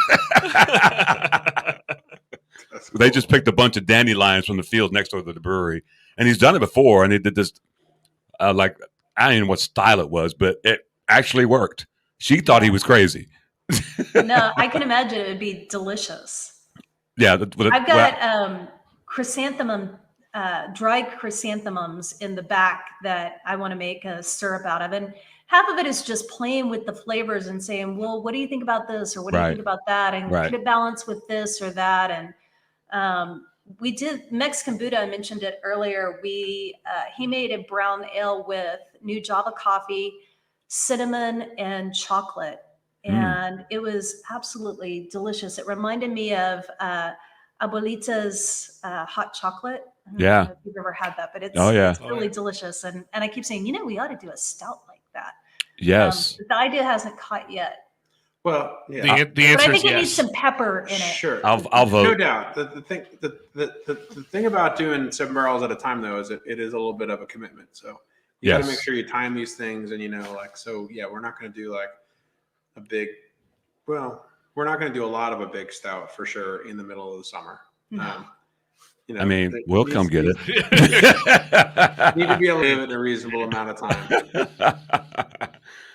They just picked a bunch of dandelions from the field next door to the brewery, and he's done it before. And he did this, I don't even know what style it was, but it actually worked. She thought he was crazy. No, I can imagine it would be delicious. Yeah, I've got dried chrysanthemums in the back that I want to make a syrup out of, and half of it is just playing with the flavors and saying, well, what do you think about this? Or what do you think about that? And could it balance with this or that? And we did Mexican Buddha. I mentioned it earlier. He made a brown ale with new Java coffee, cinnamon, and chocolate. And it was absolutely delicious. It reminded me of Abuelita's hot chocolate. I don't know if you've ever had that, but it's really delicious. And I keep saying, we ought to do a stout like that. Yes. The idea hasn't caught yet. Well, yeah. The But answer I is think it needs yes. some pepper in it. Sure. I'll vote. No doubt. The thing about doing 7 barrels at a time, though, is it is a little bit of a commitment. So you got to make sure you time these things, and we're not going to do like a big. Well, we're not going to do a lot of a big stout for sure in the middle of the summer. We'll come get it. Need to be able to live in a reasonable amount of time.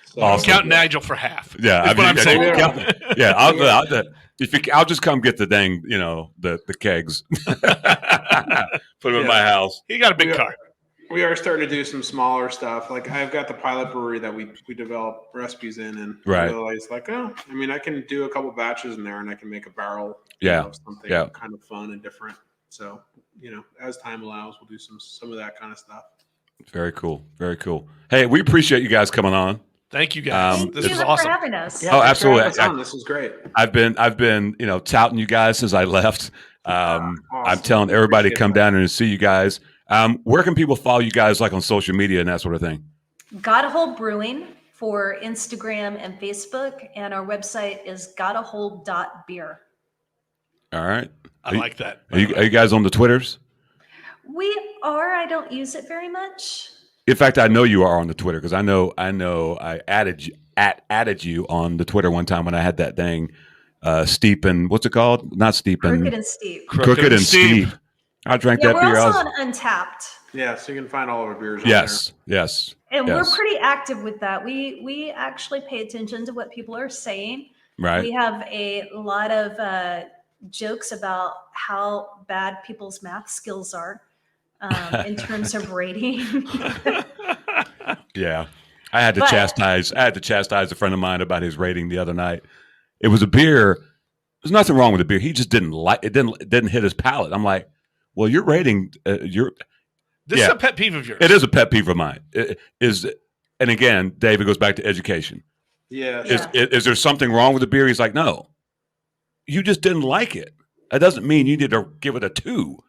So, Awesome. Count Nigel for half. Yeah, is what I'm saying. I'll just come get the dang, the kegs, put them in my house. He got a big car. We are starting to do some smaller stuff. Like I've got the pilot brewery that we develop recipes in, and I realized I can do a couple batches in there, and I can make a barrel. Of something kind of fun and different. So as time allows, we'll do some of that kind of stuff. Very cool. Very cool. Hey, we appreciate you guys coming on. Thank you guys. Thank This you was for awesome. having us. Yeah, absolutely. This was great. I've been touting you guys since I left. Awesome. I'm telling everybody to come down and see you guys. Where can people follow you guys, like on social media and that sort of thing? Gotahold Brewing for Instagram and Facebook, and our website is gotahold.beer. All right. I like that. Are you guys on the Twitters? We are. I don't use it very much. In fact, I know you are on the Twitter because I know I added you on the Twitter one time when I had that dang steep and what's it called? Not steep and Crooked and Steep. Crooked and steep. I drank that beer. We're also on Untapped. Yeah, so you can find all of our beers on Yes. And we're pretty active with that. We actually pay attention to what people are saying. Right. We have a lot of jokes about how bad people's math skills are in terms of rating. Yeah. I had to chastise a friend of mine about his rating the other night. It was a beer. There's nothing wrong with the beer. He just didn't like it. Didn't hit his palate. I'm like, well, your rating, This is a pet peeve of yours. It is a pet peeve of mine. And again, David goes back to education. Yeah. Is there something wrong with the beer? He's like, no, you just didn't like it. That doesn't mean you need to give it a 2.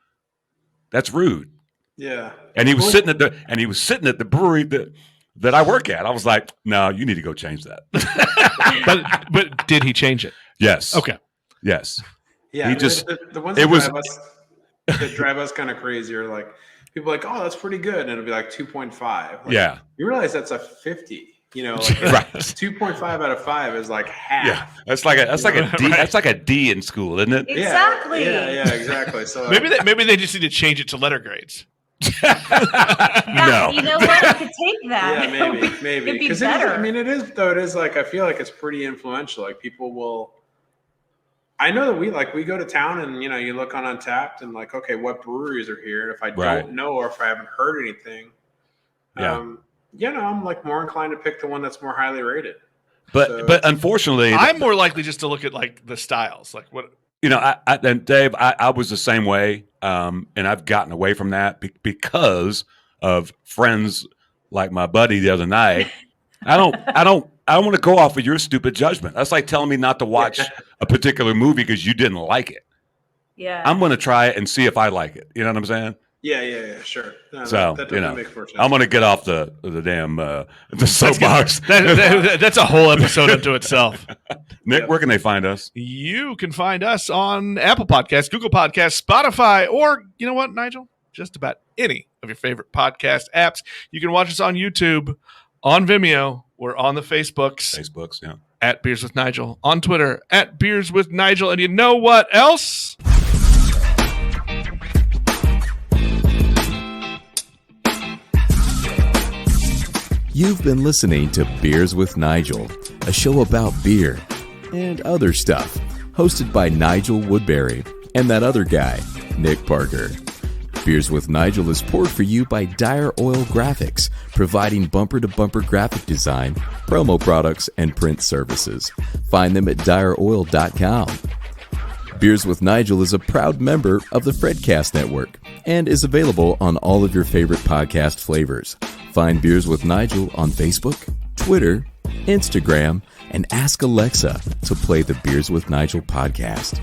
That's rude. Yeah. And he was sitting at the brewery that I work at. I was like, no, you need to go change that. but did he change it? Yes. Okay. Yes. Yeah. He just the ones that drive us kind of crazy are like people are like, oh, that's pretty good, and it'll be like 2.5. Like, yeah. You realize that's a 50. Right. 2.5 out of 5 is like half. Yeah. That's like a D. That's like a D in school, isn't it? Exactly. Yeah, exactly. So maybe they just need to change it to letter grades. No. You know what? I could take that. Yeah, maybe. It'd be Because better. it is like I feel like it's pretty influential. Like people will. I know that we go to town and you look on Untapped and like, okay, what breweries are here? And if I don't know or if I haven't heard anything, I'm like more inclined to pick the one that's more highly rated. But unfortunately, I'm more likely just to look at like the styles, like what. And Dave, I was the same way, and I've gotten away from that because of friends like my buddy the other night. I don't want to go off of your stupid judgment. That's like telling me not to watch a particular movie because you didn't like it. Yeah, I'm going to try it and see if I like it. You know what I'm saying? Yeah, sure. No, So that makes more sense. I'm going to get off the damn the soapbox. That's a whole episode unto itself. Nick, where can they find us? You can find us on Apple Podcasts, Google Podcasts, Spotify, or you know what, Nigel? Just about any of your favorite podcast apps. You can watch us on YouTube, on Vimeo. We're on the Facebooks. Yeah. At Beers with Nigel. On Twitter, at Beers with Nigel. And you know what else? You've been listening to Beers with Nigel, a show about beer and other stuff, hosted by Nigel Woodbury and that other guy, Nick Parker. Beers with Nigel is poured for you by Dire Oil Graphics, providing bumper-to-bumper graphic design, promo products, and print services. Find them at direoil.com. Beers with Nigel is a proud member of the Fredcast Network and is available on all of your favorite podcast flavors. Find Beers with Nigel on Facebook, Twitter, Instagram, and ask Alexa to play the Beers with Nigel podcast.